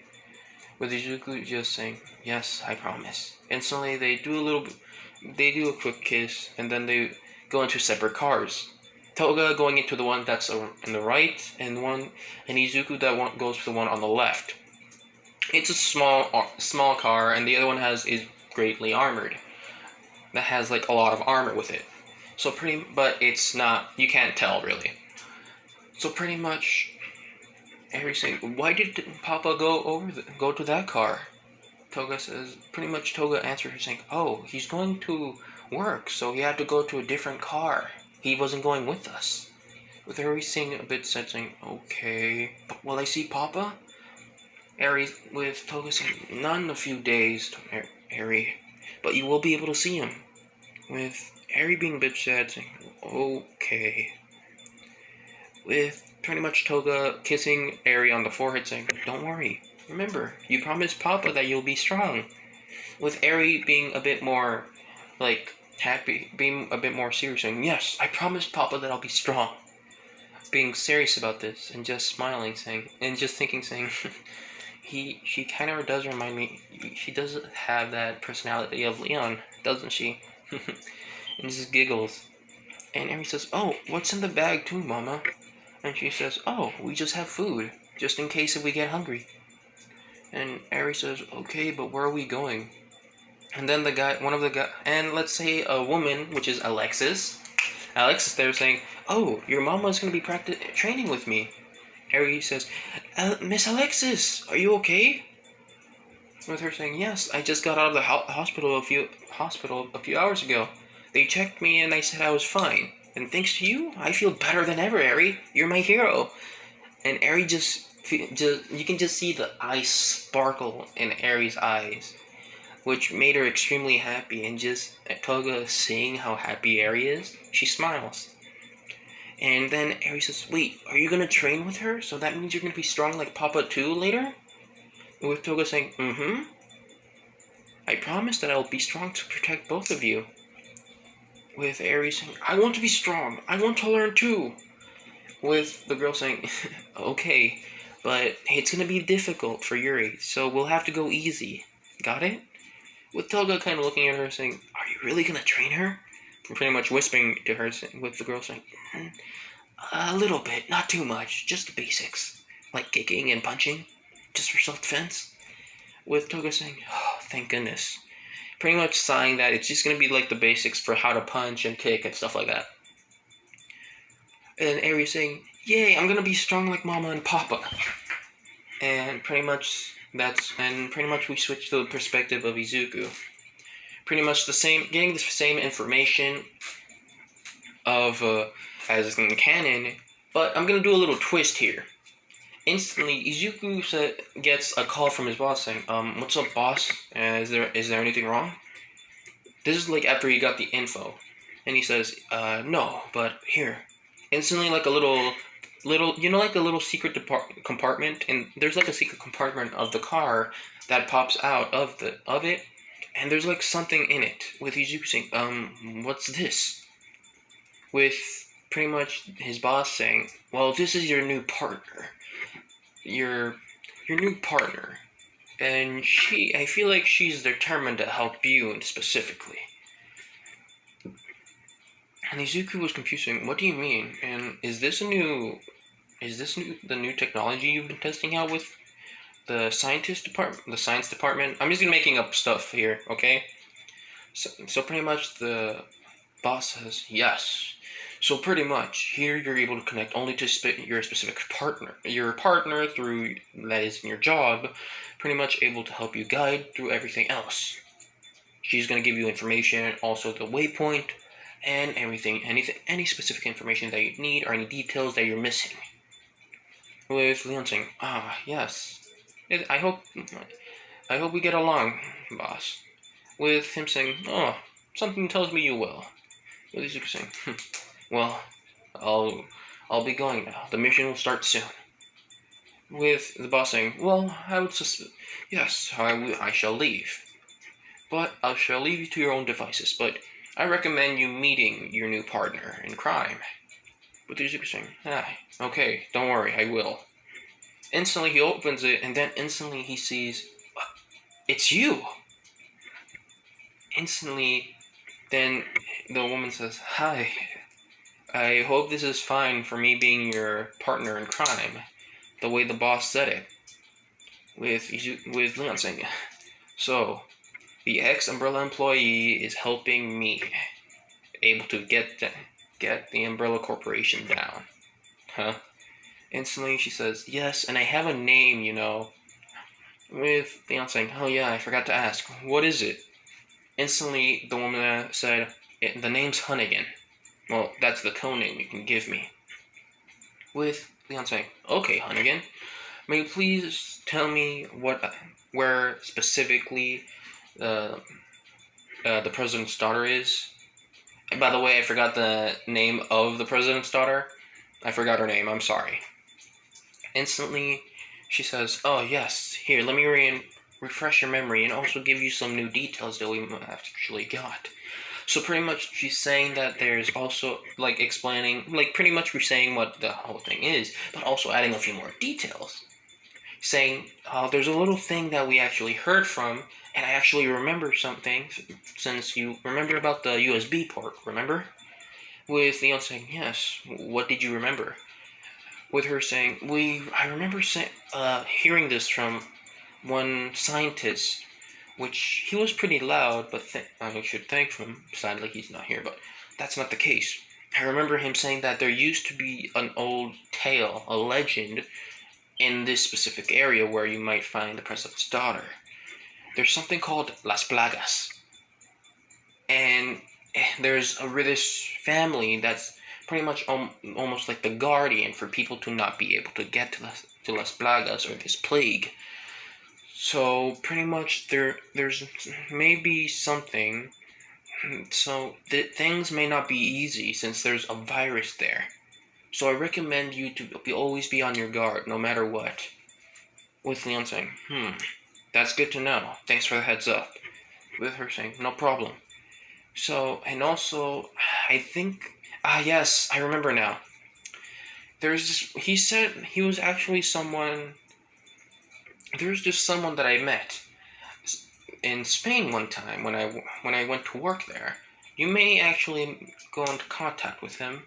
With Izuku just saying, "Yes, I promise." Instantly they do a quick kiss, and then they go into separate cars. Toga going into the one that's on the right, and Izuku goes to the one on the left. It's a small car, and the other one is greatly armored. That has like a lot of armor with it. But it's not. You can't tell really. So pretty much, Eri's saying, "Why did Papa go to that car?" Toga says, pretty much Toga answered her saying, "Oh, he's going to work, so he had to go to a different car. He wasn't going with us." With Eri saying a bit sad, saying, "Okay, but will I see Papa?" With Toga saying, "Not in a few days, Eri, but you will be able to see him." With Eri being a bit sad, saying, "Okay." With pretty much Toga kissing Eri on the forehead, saying, "Don't worry. Remember, you promised Papa that you'll be strong." With Eri being a bit more, happy, being a bit more serious, saying, "Yes, I promised Papa that I'll be strong." Being serious about this, and just smiling, and just thinking, saying, she kind of does remind me, she does have that personality of Leon, doesn't she? And just giggles. And Eri says, "Oh, what's in the bag too, Mama?" And she says, "Oh, we just have food, just in case if we get hungry." And Eri says, "Okay, but where are we going?" And then and let's say a woman, which is Alexis there saying, "Oh, your mama is going to be training with me." Eri says, "Miss Alexis, are you okay?" With her saying, "Yes, I just got out of the hospital a few hours ago. They checked me and they said I was fine. And thanks to you, I feel better than ever, Eri. You're my hero." And Eri you can just see the ice sparkle in Eri's eyes, which made her extremely happy. And just Toga seeing how happy Eri is, she smiles. And then Eri says, "Wait, are you gonna train with her? So that means you're gonna be strong like Papa too later?" With Toga saying, "I promise that I'll be strong to protect both of you." With Eri saying, "I want to be strong. I want to learn too." With the girl saying, "Okay, but it's gonna be difficult for Yuri, so we'll have to go easy. Got it?" With Toga kind of looking at her saying, "Are you really gonna train her?" And pretty much whispering to her, with the girl saying, "A little bit, not too much, just the basics, like kicking and punching, just for self-defense." With Toga saying, "Oh, thank goodness." Pretty much sighing that it's just gonna be like the basics for how to punch and kick and stuff like that. And Eri saying, "Yay, I'm gonna be strong like Mama and Papa." And pretty much we switch to the perspective of Izuku. Pretty much getting the same information as in canon, but I'm gonna do a little twist here. Instantly, Izuku gets a call from his boss saying, what's up, boss? Is there anything wrong? This is like after he got the info. And he says, no, but here. Instantly, like a little, like a little secret compartment, and there's like a secret compartment of the car that pops out of it, and there's like something in it with Izuku saying, what's this? With pretty much his boss saying, well, this is your new partner. Your new partner. And I feel like she's determined to help you specifically. And Izuku was confusing. What do you mean? And is this the new technology you've been testing out with the science department? I'm just making up stuff here, okay? So pretty much the boss says yes. So pretty much here you're able to connect only to your specific partner. Your partner through that is in your job, pretty much able to help you guide through everything else. She's gonna give you information, also the waypoint, and any specific information that you need or any details that you're missing. With Leon saying, yes, I hope we get along, boss. With him saying, something tells me you will. With Izuku saying, well, I'll be going now. The mission will start soon. With the boss saying, well, yes, I shall leave. But I shall leave you to your own devices, but I recommend you meeting your new partner in crime. With Izuku saying, okay, don't worry, I will. Instantly he opens it, and then instantly he sees, it's you! Instantly, then the woman says, hi, I hope this is fine for me being your partner in crime, the way the boss said it. With Leon saying, so, the ex-Umbrella employee is helping me able to get the Umbrella Corporation down. Huh? Instantly she says, yes, and I have a name, With Leon saying, oh yeah, I forgot to ask, what is it? Instantly the woman said, the name's Hunnigan. Well, that's the code name you can give me. With Leon saying, okay, Hunnigan, may you please tell me where specifically the president's daughter is? And by the way, I forgot the name of the president's daughter. I forgot her name, I'm sorry. Instantly, she says, oh yes, here, let me refresh your memory and also give you some new details that we actually got. So pretty much she's saying that there's also, explaining, pretty much we're saying what the whole thing is, but also adding a few more details. Saying, there's a little thing that we actually heard from, and I actually remember something, since you remember about the USB port, remember? With Leon saying, yes, what did you remember? With her saying, I remember hearing this from one scientist, which he was pretty loud, but I should thank him. Sadly, he's not here, but that's not the case. I remember him saying that there used to be an old tale, a legend, in this specific area where you might find the president's daughter. There's something called Las Plagas. And there's this family that's pretty much almost like the guardian for people to not be able to get to Las Plagas or this plague. So pretty much there's maybe something. So things may not be easy since there's a virus there. So I recommend you to always be on your guard, no matter what. With Leon saying, that's good to know. Thanks for the heads up. With her saying, no problem. So, and also, I think, yes, I remember now. He said he was actually there's just someone that I met in Spain one time when I went to work there. You may actually go into contact with him.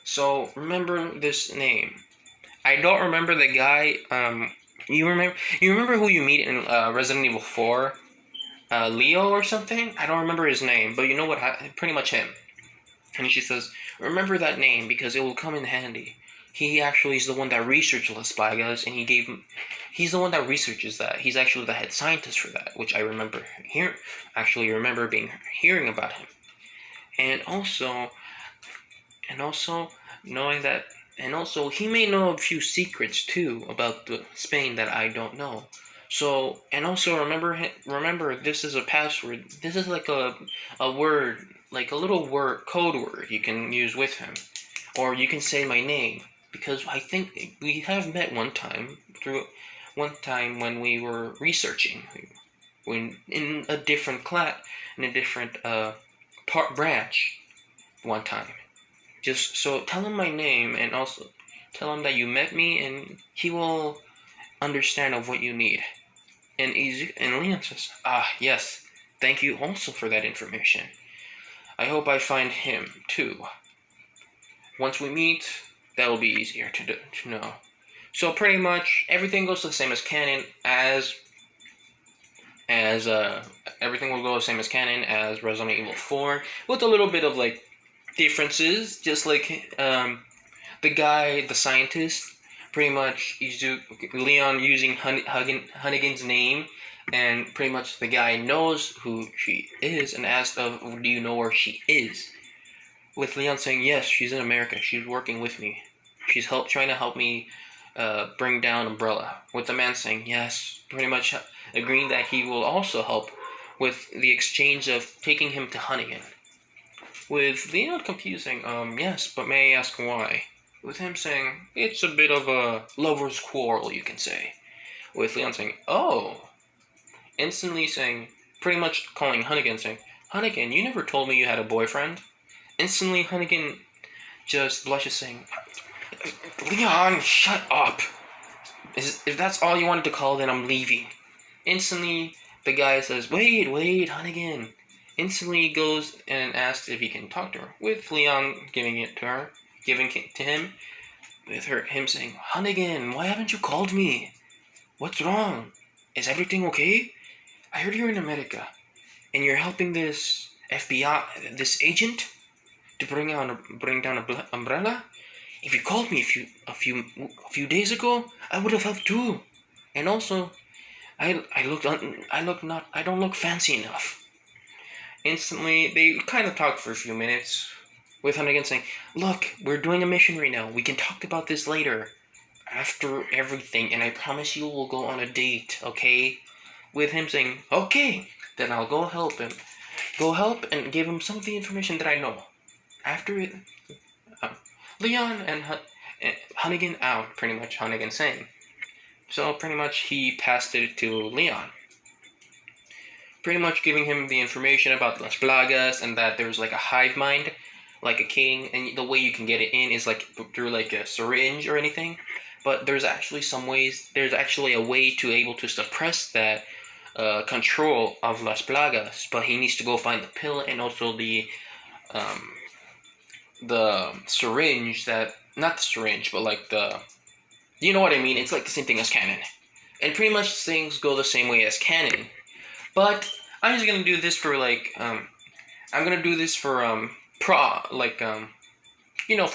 So remember this name. I don't remember the guy. You remember who you meet in Resident Evil 4? Leo or something? I don't remember his name, but you know what? Pretty much him. And she says, remember that name because it will come in handy. He actually is the one that researched Las Plagas, and he's the one that researches that. He's actually the head scientist for that, which I remember hearing about him. And also knowing that And also, he may know a few secrets too about Spain that I don't know. So, and also remember, this is a password. This is like a word, like a little word, code word you can use with him, or you can say my name, because I think we have met one time when we were researching, when in a different class, in a different branch, one time. Just so tell him my name, and also tell him that you met me, and he will understand of what you need. And Leon says, yes, thank you also for that information. I hope I find him too. Once we meet, that will be easier to know. So pretty much everything goes the same as canon as everything will go the same as canon as Resident Evil 4, with a little bit of like differences, just like the guy, the scientist, pretty much Leon using Hunnigan's name, and pretty much the guy knows who she is and asks do you know where she is? With Leon saying, yes, she's in America, she's working with me, she's trying to help me bring down Umbrella. With the man saying, yes, pretty much agreeing that he will also help with the exchange of taking him to Hunnigan. With Leon confusing, yes, but may I ask why? With him saying, it's a bit of a lover's quarrel, you can say. With Leon saying, oh. Instantly saying, pretty much calling Hunnigan, saying, Hunnigan, you never told me you had a boyfriend. Instantly, Hunnigan just blushes, saying, Leon, shut up. If that's all you wanted to call, then I'm leaving. Instantly, the guy says, wait, Hunnigan. Instantly goes and asks if he can talk to her, with Leon giving it to him, with him saying, Hunnigan, why haven't you called me? What's wrong? Is everything okay? I heard you're in America, and you're helping this FBI, this agent, to bring down an Umbrella? If you called me a few days ago, I would have helped too. And also, I don't look fancy enough. Instantly, they kind of talk for a few minutes, with Hunnigan saying, look, we're doing a mission right now. We can talk about this later, after everything, and I promise you we'll go on a date, okay? With him saying, okay, then I'll go help him. Go help and give him some of the information that I know. After it, Leon and Hunnigan out, pretty much Hunnigan saying. So pretty much he passed it to Leon. Pretty much giving him the information about Las Plagas, and that there's like a hive mind, like a king, and the way you can get it in is like through like a syringe or anything. But there's actually a way to able to suppress that control of Las Plagas, but he needs to go find the pill and also the syringe not the syringe, but like you know what I mean, it's like the same thing as canon. And pretty much things go the same way as canon. But I'm just gonna do this for I'm gonna do this for for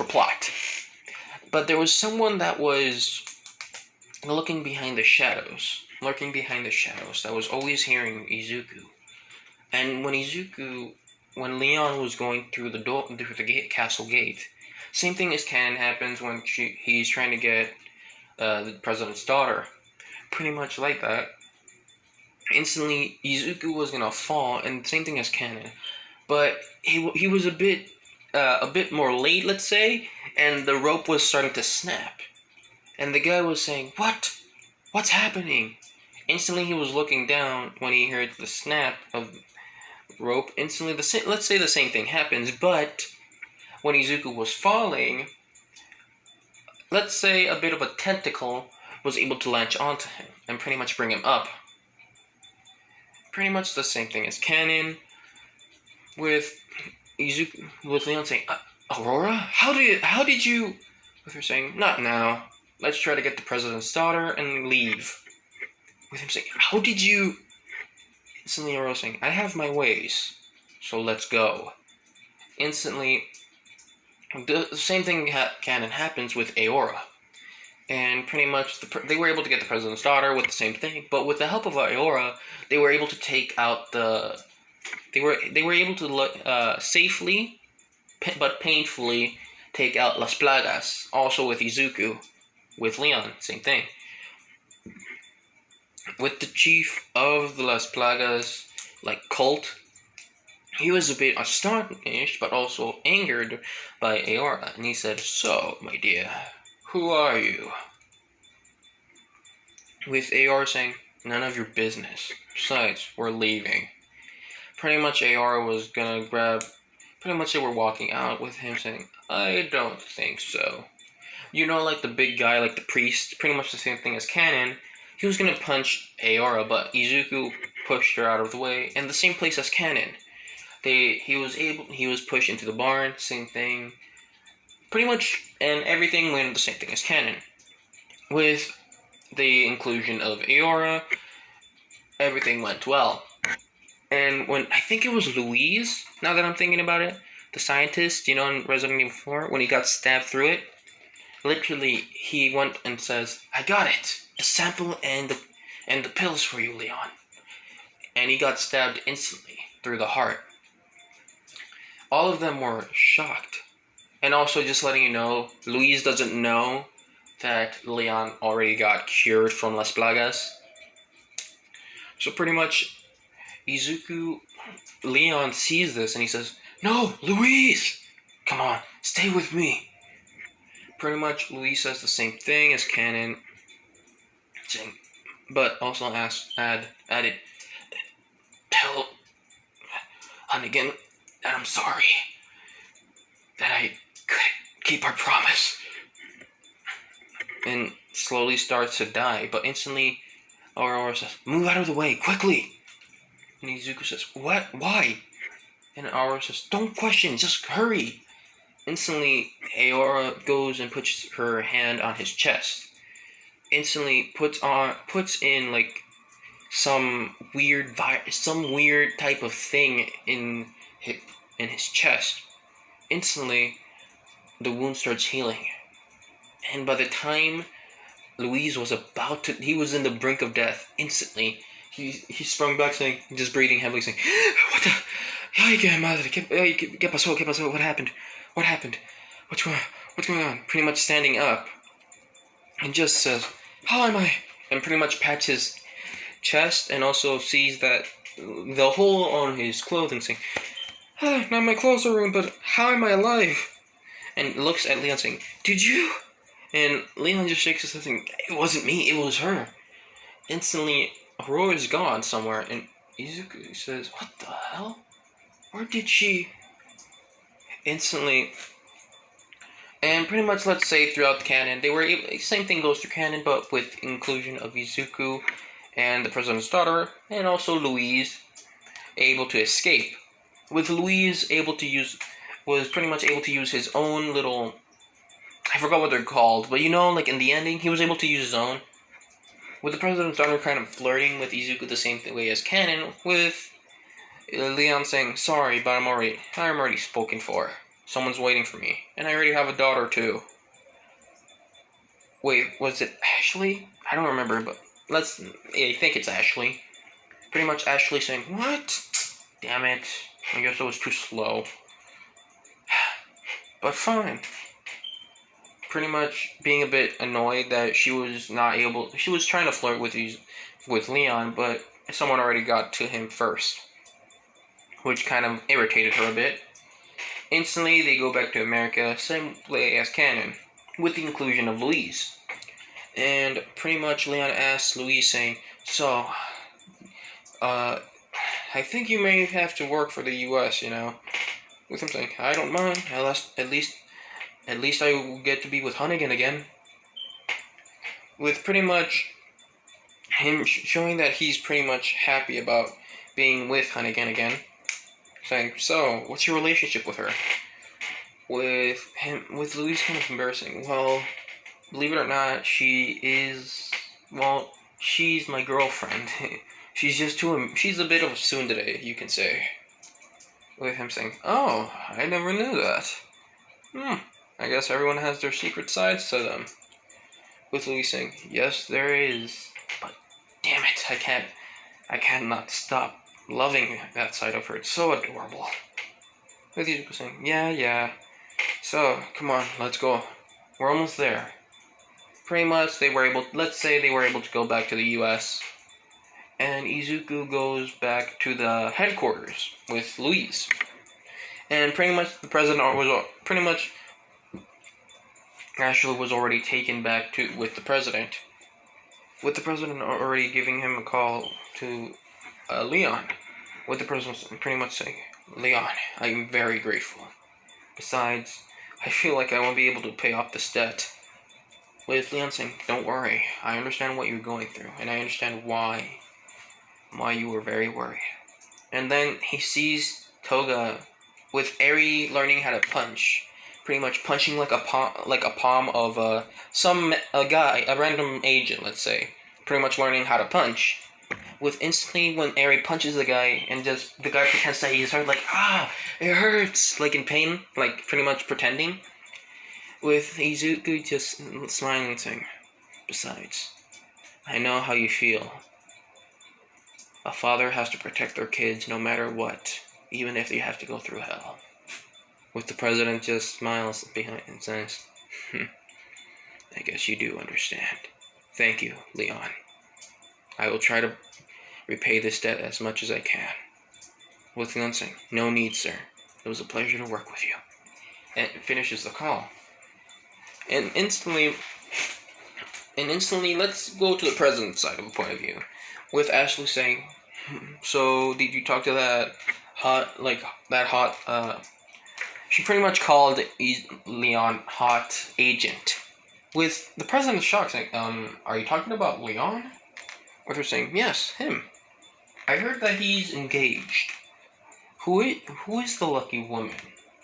plot. But there was someone that was lurking behind the shadows, that was always hearing Izuku. And when Leon was going through the castle gate, same thing as canon happens when he's trying to get the president's daughter. Pretty much like that. Instantly, Izuku was gonna fall, and same thing as canon, but he was a bit more late, let's say, and the rope was starting to snap, and the guy was saying, what's happening? Instantly, he was looking down when he heard the snap of rope. Instantly, let's say the same thing happens, but when Izuku was falling, let's say a bit of a tentacle was able to latch onto him and pretty much bring him up. Pretty much the same thing as canon, with Izuku, with Leon saying, Aurora? How did you... With her saying, not now. Let's try to get the president's daughter and leave. With him saying, how did you... Instantly Aurora saying, I have my ways, so let's go. Instantly, the same thing canon happens with Aurora. And pretty much they were able to get the president's daughter with the same thing, but with the help of Aurora, they were able to take out they were able to safely but painfully take out Las Plagas, also with Izuku, with Leon, same thing. With the chief of the Las Plagas, cult, he was a bit astonished, but also angered by Aora, and he said, "So, my dear, who are you?" With Aora saying, "None of your business. Besides, we're leaving." Pretty much Aora was gonna pretty much they were walking out with him saying, "I don't think so." You know, the big guy, the priest, pretty much the same thing as Kanon. He was gonna punch Aora, but Izuku pushed her out of the way, and the same place as Kanon. He was pushed into the barn, same thing. Pretty much, and everything went the same thing as Kanon. With the inclusion of Aora, everything went well. And when, I think it was Louise, now that I'm thinking about it, the scientist, in Resident Evil 4, when he got stabbed through it, literally, he went and says, "I got it! A sample and the pills for you, Leon." And he got stabbed instantly through the heart. All of them were shocked. And also, just letting you know, Louise doesn't know that Leon already got cured from Las Plagas. So pretty much, Leon sees this and he says, "No, Louise! Come on, stay with me." Pretty much, Louise says the same thing as Kanon, but also added, "Tell Hunnigan that I'm sorry, that I couldn't keep our promise." And slowly starts to die, but instantly Aurora says, "Move out of the way, quickly!" And Izuku says, "What? Why?" And Aurora says, "Don't question, just hurry!" Instantly, Aora goes and puts her hand on his chest. Instantly puts in some weird type of thing in his chest. Instantly, the wound starts healing. And by the time Louise was he was in the brink of death. Instantly, he sprung back, saying, just breathing heavily, saying, "What the? Ay, qué madre, qué pasó, qué pasó, what happened? What happened? What's going on?" Pretty much standing up, and just says, "How am I?" And pretty much pats his chest, and also sees that the hole on his clothing, saying, "Now my clothes are ruined, but how am I alive?" And looks at Leon, saying, "Did you?" And Leon just shakes his head, saying, "It wasn't me, it was her." Instantly, Aurora is gone somewhere, and Izuku says, "What the hell? Where did she?" Instantly, and pretty much, let's say, throughout the canon, same thing goes through canon, but with inclusion of Izuku and the president's daughter, and also Louise, able to escape. With Louise was pretty much able to use his own little, I forgot what they're called, but in the ending, he was able to use his own. With the president's daughter kind of flirting with Izuku the same way as canon, with Leon saying, "Sorry, but I'm already spoken for. Someone's waiting for me, and I already have a daughter too." Wait, was it Ashley? I don't remember, but I think it's Ashley. Pretty much Ashley saying, "What? Damn it. I guess I was too slow." But fine. Pretty much being a bit annoyed that she was trying to flirt with Leon, but someone already got to him first, which kind of irritated her a bit. Instantly, they go back to America, same way as canon, with the inclusion of Louise. And pretty much Leon asks Louise, saying, "So, I think you may have to work for the U.S., With him saying, "I don't mind, at least I will get to be with Hunnigan again." With pretty much him showing that he's pretty much happy about being with Hunnigan again. Saying, "So, what's your relationship with her?" With Louise kind of embarrassing. "Well, believe it or not, she's my girlfriend." She's a bit of a tsundere, you can say. With him saying, "Oh, I never knew that. I guess everyone has their secret sides to them." With Louise saying, "Yes, there is. But damn it, I cannot stop loving that side of her. It's so adorable." With Izuku saying, Yeah. So, come on, let's go. We're almost there. Pretty much, let's say they were able to go back to the US. And Izuku goes back to the headquarters with Louise. And pretty much the president was already taken back with the president. With the president already giving him a call to Leon. With the president pretty much saying, Leon, I am very grateful. Besides, I feel like I won't be able to pay off this debt. With Leon saying, don't worry, I understand what you're going through, and I understand why you were very worried. And then he sees Toga with Eri learning how to punch. Pretty much punching like a palm of a random agent, let's say. Pretty much learning how to punch. With instantly when Eri punches the guy and just the guy pretends that he's hurt, like, it hurts, like in pain, like pretty much pretending. With Izuku just smiling and saying, besides, I know how you feel. A father has to protect their kids no matter what, even if they have to go through hell. With the president just smiles behind and says, I guess you do understand. Thank you, Leon. I will try to repay this debt as much as I can. With Leon saying, no need, sir. It was a pleasure to work with you. And finishes the call. And instantly, let's go to the president's side of the point of view. With Ashley saying, so did you talk to that hot, she pretty much called Leon hot agent. With the president shocked, saying, are you talking about Leon? With her saying, yes, him. I heard that he's engaged. Who is the lucky woman?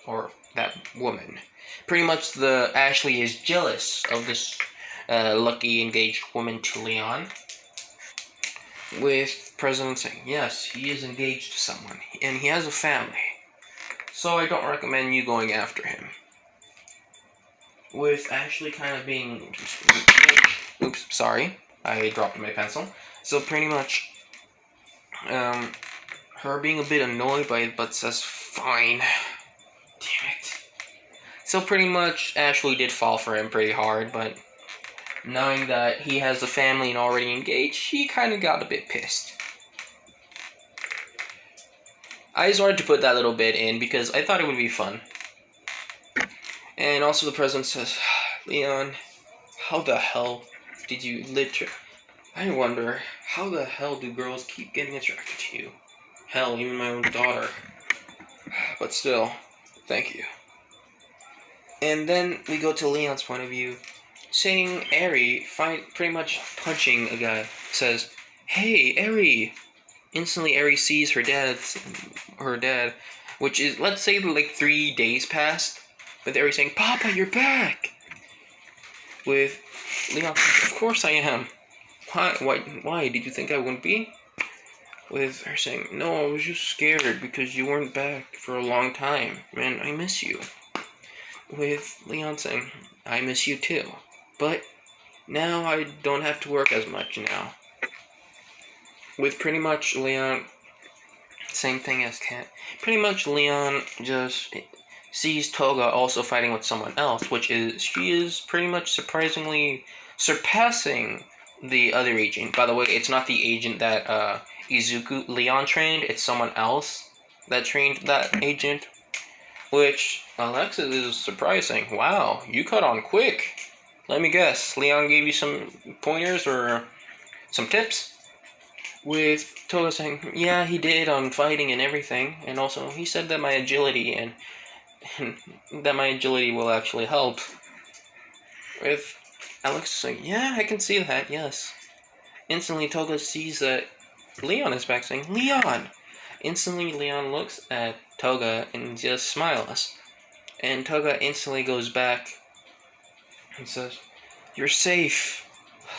Or that woman? Pretty much Ashley is jealous of this lucky engaged woman to Leon. With President saying, yes, he is engaged to someone, and he has a family. So I don't recommend you going after him. With Ashley kind of being... Oops, sorry. I dropped my pencil. So pretty much, her being a bit annoyed by it, but says, fine. Damn it. So pretty much, Ashley did fall for him pretty hard, but knowing that he has a family and already engaged, she kind of got a bit pissed. I just wanted to put that little bit in because I thought it would be fun. And also the president says, Leon, how the hell did you I wonder, how the hell do girls keep getting attracted to you? Hell, even my own daughter. But still, thank you. And then we go to Leon's point of view, saying Eri, pretty much punching a guy, says, hey, Eri! Instantly, Eri sees her dad, which is, let's say, like 3 days passed, with Eri saying, Papa, you're back! With Leon, of course I am. Why? Did you think I wouldn't be? With her saying, no, I was just scared because you weren't back for a long time. Man, I miss you. With Leon saying, I miss you too. But now I don't have to work as much now. With pretty much Leon, same thing as Kat. Pretty much Leon just sees Toga also fighting with someone else, she is pretty much surprisingly surpassing the other agent. By the way, it's not the agent that Leon trained, it's someone else that trained that agent. Which, Alexis is surprising. Wow, you caught on quick. Let me guess, Leon gave you some pointers or some tips? With Toga saying, yeah, he did on fighting and everything, and also he said that my agility and that my agility will actually help. With Alex saying, yeah, I can see that, yes. Instantly Toga sees that Leon is back, saying, Leon! Instantly Leon looks at Toga and just smiles. And Toga instantly goes back and says, you're safe.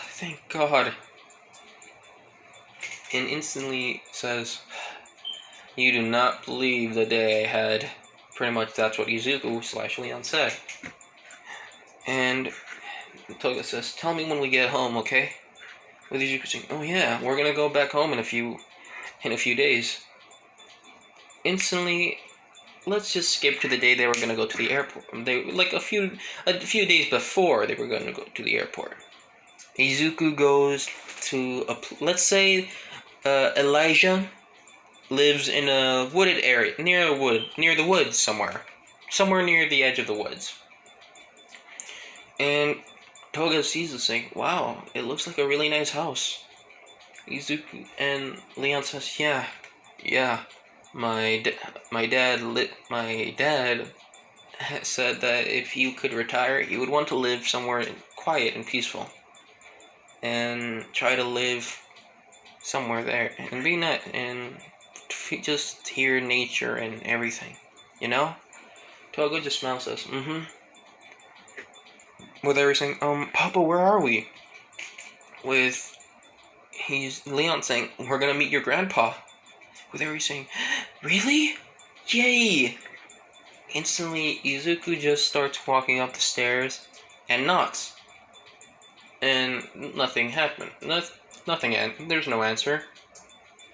Thank God. And instantly says, you do not believe the day I had. Pretty much that's what Izuku/Leon said. And Toga says, tell me when we get home, okay? With Izuku saying, oh yeah, we're gonna go back home in a few days. Instantly, let's just skip to the day they were gonna go to the airport. They like a few days before they were gonna go to the airport. Izuku goes to let's say Elijah lives in a wooded area near the woods somewhere near the edge of the woods. And Toga sees this thing. Wow, it looks like a really nice house. Izuku and Leon says, yeah. My dad said that if he could retire, he would want to live somewhere quiet and peaceful, and try to live somewhere there and be not and just hear nature and everything, you know. Togo just smiles, says, With everything, Papa, where are we? With Leon saying, we're gonna meet your grandpa. With everything, really? Yay! Instantly, Izuku just starts walking up the stairs and knocks. And nothing happened. Nothing. There's no answer.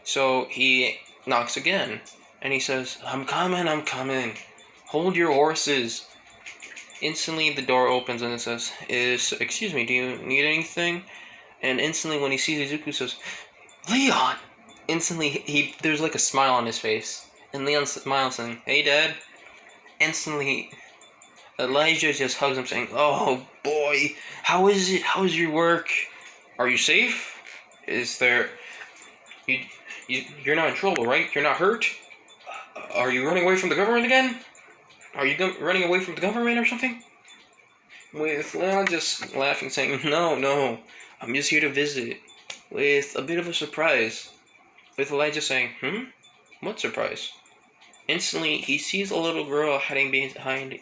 So he knocks again. And he says, I'm coming. Hold your horses. Instantly, the door opens and it says, excuse me, do you need anything? And instantly, when he sees Izuku, says, Leon! Instantly, there's like a smile on his face. And Leon smiles saying, hey, Dad. Instantly, Elijah just hugs him saying, oh, boy, how is it? How is your work? Are you safe? Is there... You're not in trouble, right? You're not hurt? Are you running away from the government again? Are you running away from the government or something? With Leon just laughing, saying, no, I'm just here to visit. With a bit of a surprise. With Elijah saying, what surprise? Instantly, he sees a little girl hiding behind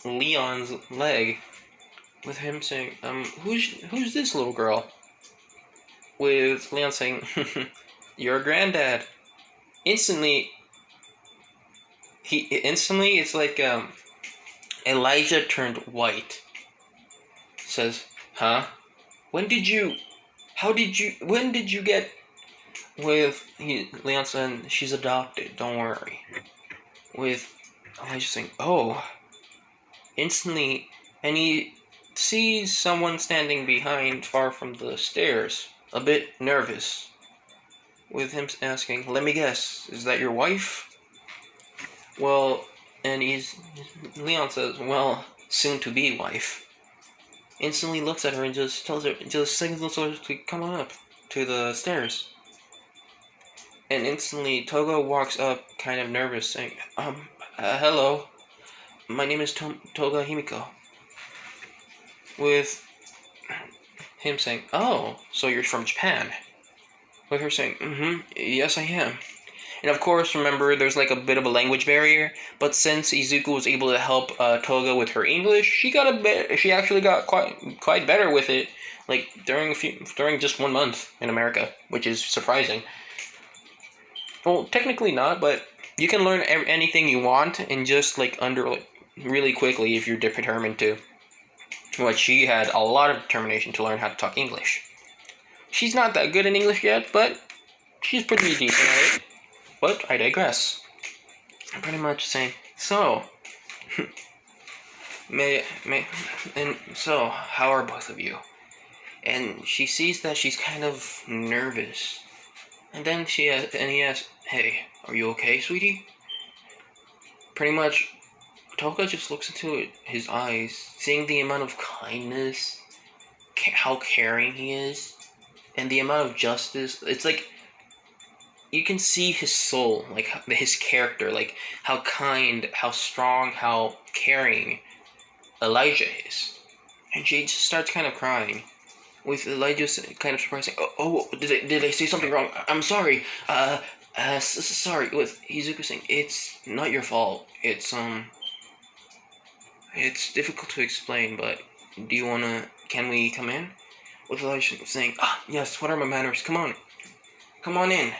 Leon's leg. With him saying, who's this little girl? With Leon saying, your granddad. Instantly, it's like, Elijah turned white. Says, huh? When did you get... With Leon saying, she's adopted, don't worry. With Elijah saying, oh. Instantly, and he sees someone standing behind, far from the stairs, a bit nervous. With him asking, let me guess, is that your wife? Well, and Leon says, well, soon to be wife. Instantly looks at her and just signals her to come on up to the stairs. And instantly, Toga walks up, kind of nervous, saying, hello, my name is Toga Himiko. With him saying, oh, so you're from Japan. With her saying, yes I am. And of course, remember, there's like a bit of a language barrier, but since Izuku was able to help Toga with her English, she actually got quite better with it, like during just 1 month in America, which is surprising. Well, technically not, but you can learn anything you want in just really quickly if you're determined to. But she had a lot of determination to learn how to talk English. She's not that good in English yet, but she's pretty decent at it. But I digress. I'm pretty much saying, so, so, how are both of you? And she sees that she's kind of nervous. And then he asks, hey, are you okay, sweetie? Pretty much, Toga just looks into his eyes, seeing the amount of kindness, how caring he is, and the amount of justice. It's like, you can see his soul, like his character, like how kind, how strong, how caring Elijah is. And she just starts kind of crying. With Elijah kind of surprising, oh, did I say something wrong? I'm sorry. Sorry. With Izuku saying, it's not your fault. It's difficult to explain, but can we come in? With Elijah saying, yes, what are my manners? Come on in.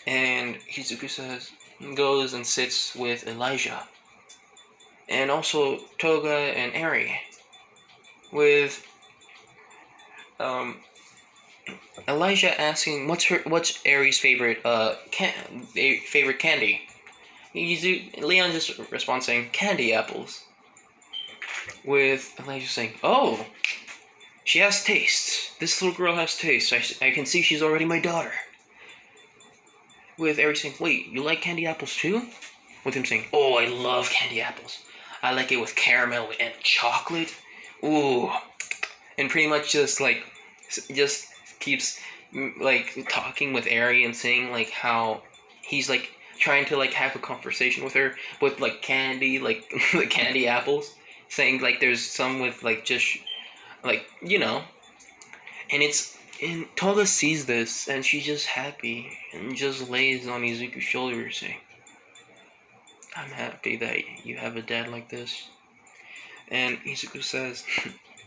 And Izuku goes and sits with Elijah. And also Toga and Eri. With Elijah asking what's Eri's favorite favorite candy, Leon just responds saying, candy apples. With Elijah saying, oh, she has taste. This little girl has taste. I can see she's already my daughter. With Eric saying, wait, you like candy apples too? With him saying, oh, I love candy apples. I like it with caramel and chocolate. Ooh. And pretty much just keeps like talking with Ari and saying like how he's like trying to like have a conversation with her with like candy, like the candy apples, saying like there's some with like just like, you know. And Toga sees this and she's just happy and just lays on Izuku's shoulder saying, I'm happy that you have a dad like this. And Izuku says,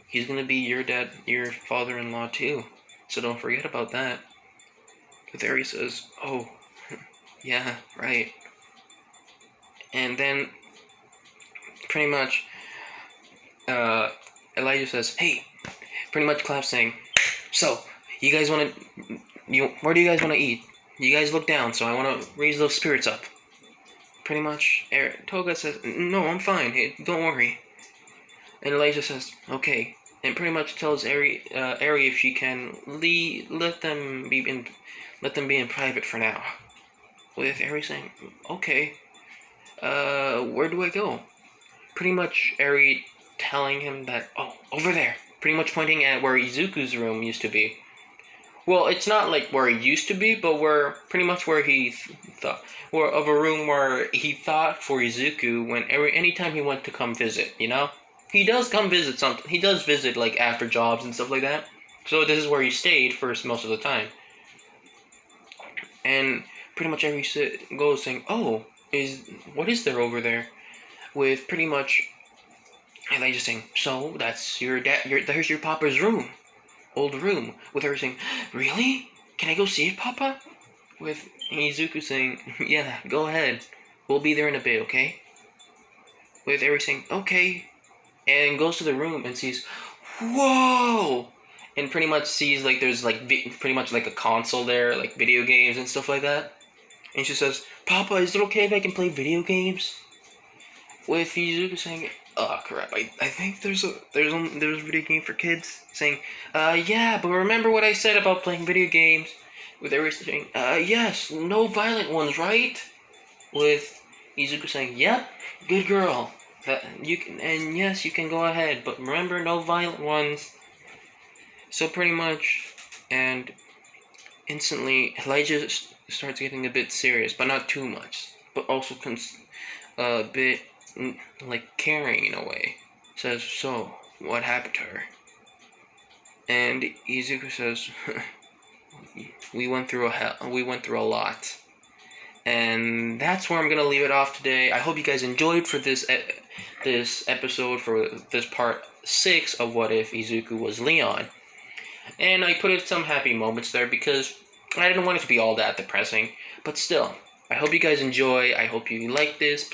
he's gonna be your dad, your father-in-law too, so don't forget about that. But there he says, oh, yeah, right. And then, pretty much, Elijah says, hey, pretty much claps saying, so, you guys wanna, where do you guys wanna eat? You guys look down, so I wanna raise those spirits up. Pretty much, Toga says, no, I'm fine, hey, don't worry. And Elijah says, okay, and pretty much tells Ari if she can let them be in private for now. With Ari saying, okay, where do I go? Pretty much Ari telling him that, oh, over there. Pretty much pointing at where Izuku's room used to be. Well, it's not like where it used to be, but where he thought, of a room where he thought for Izuku anytime he went to come visit, you know? He does come visit something. He does visit like after jobs and stuff like that. So this is where he stayed for most of the time. And pretty much every goes saying, "Oh, what is there over there?" With pretty much, and they just saying, "So that's your dad. There's your papa's room, old room." With her saying, "Really? Can I go see it, Papa?" With Izuku saying, "Yeah, go ahead. We'll be there in a bit, okay?" With Eri saying, "Okay." And goes to the room and sees, whoa! And pretty much sees like there's like pretty much like a console there, like video games and stuff like that. And she says, "Papa, is it okay if I can play video games?" With Izuku saying, "Oh crap! I think there's a video game for kids." Saying, "Yeah, but remember what I said about playing video games." With Aris saying, "Yes, no violent ones, right?" With Izuku saying, "Yep, good girl. You can go ahead, but remember, no violent ones." So pretty much, and instantly Elijah starts getting a bit serious, but not too much, but also a bit like caring in a way. Says, "So, what happened to her?" And Izuku says, we went through a lot. And that's where I'm gonna leave it off today. I hope you guys enjoyed for this episode, for this part 6 of What If Izuku Was Leon. And I put in some happy moments there because I didn't want it to be all that depressing. But still, I hope you guys enjoy. I hope you like this.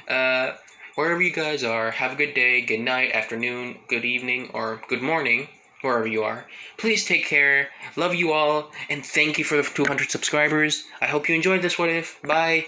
Wherever you guys are, have a good day, good night, afternoon, good evening, or good morning, wherever you are. Please take care. Love you all, and thank you for the 200 subscribers. I hope you enjoyed this What If. Bye.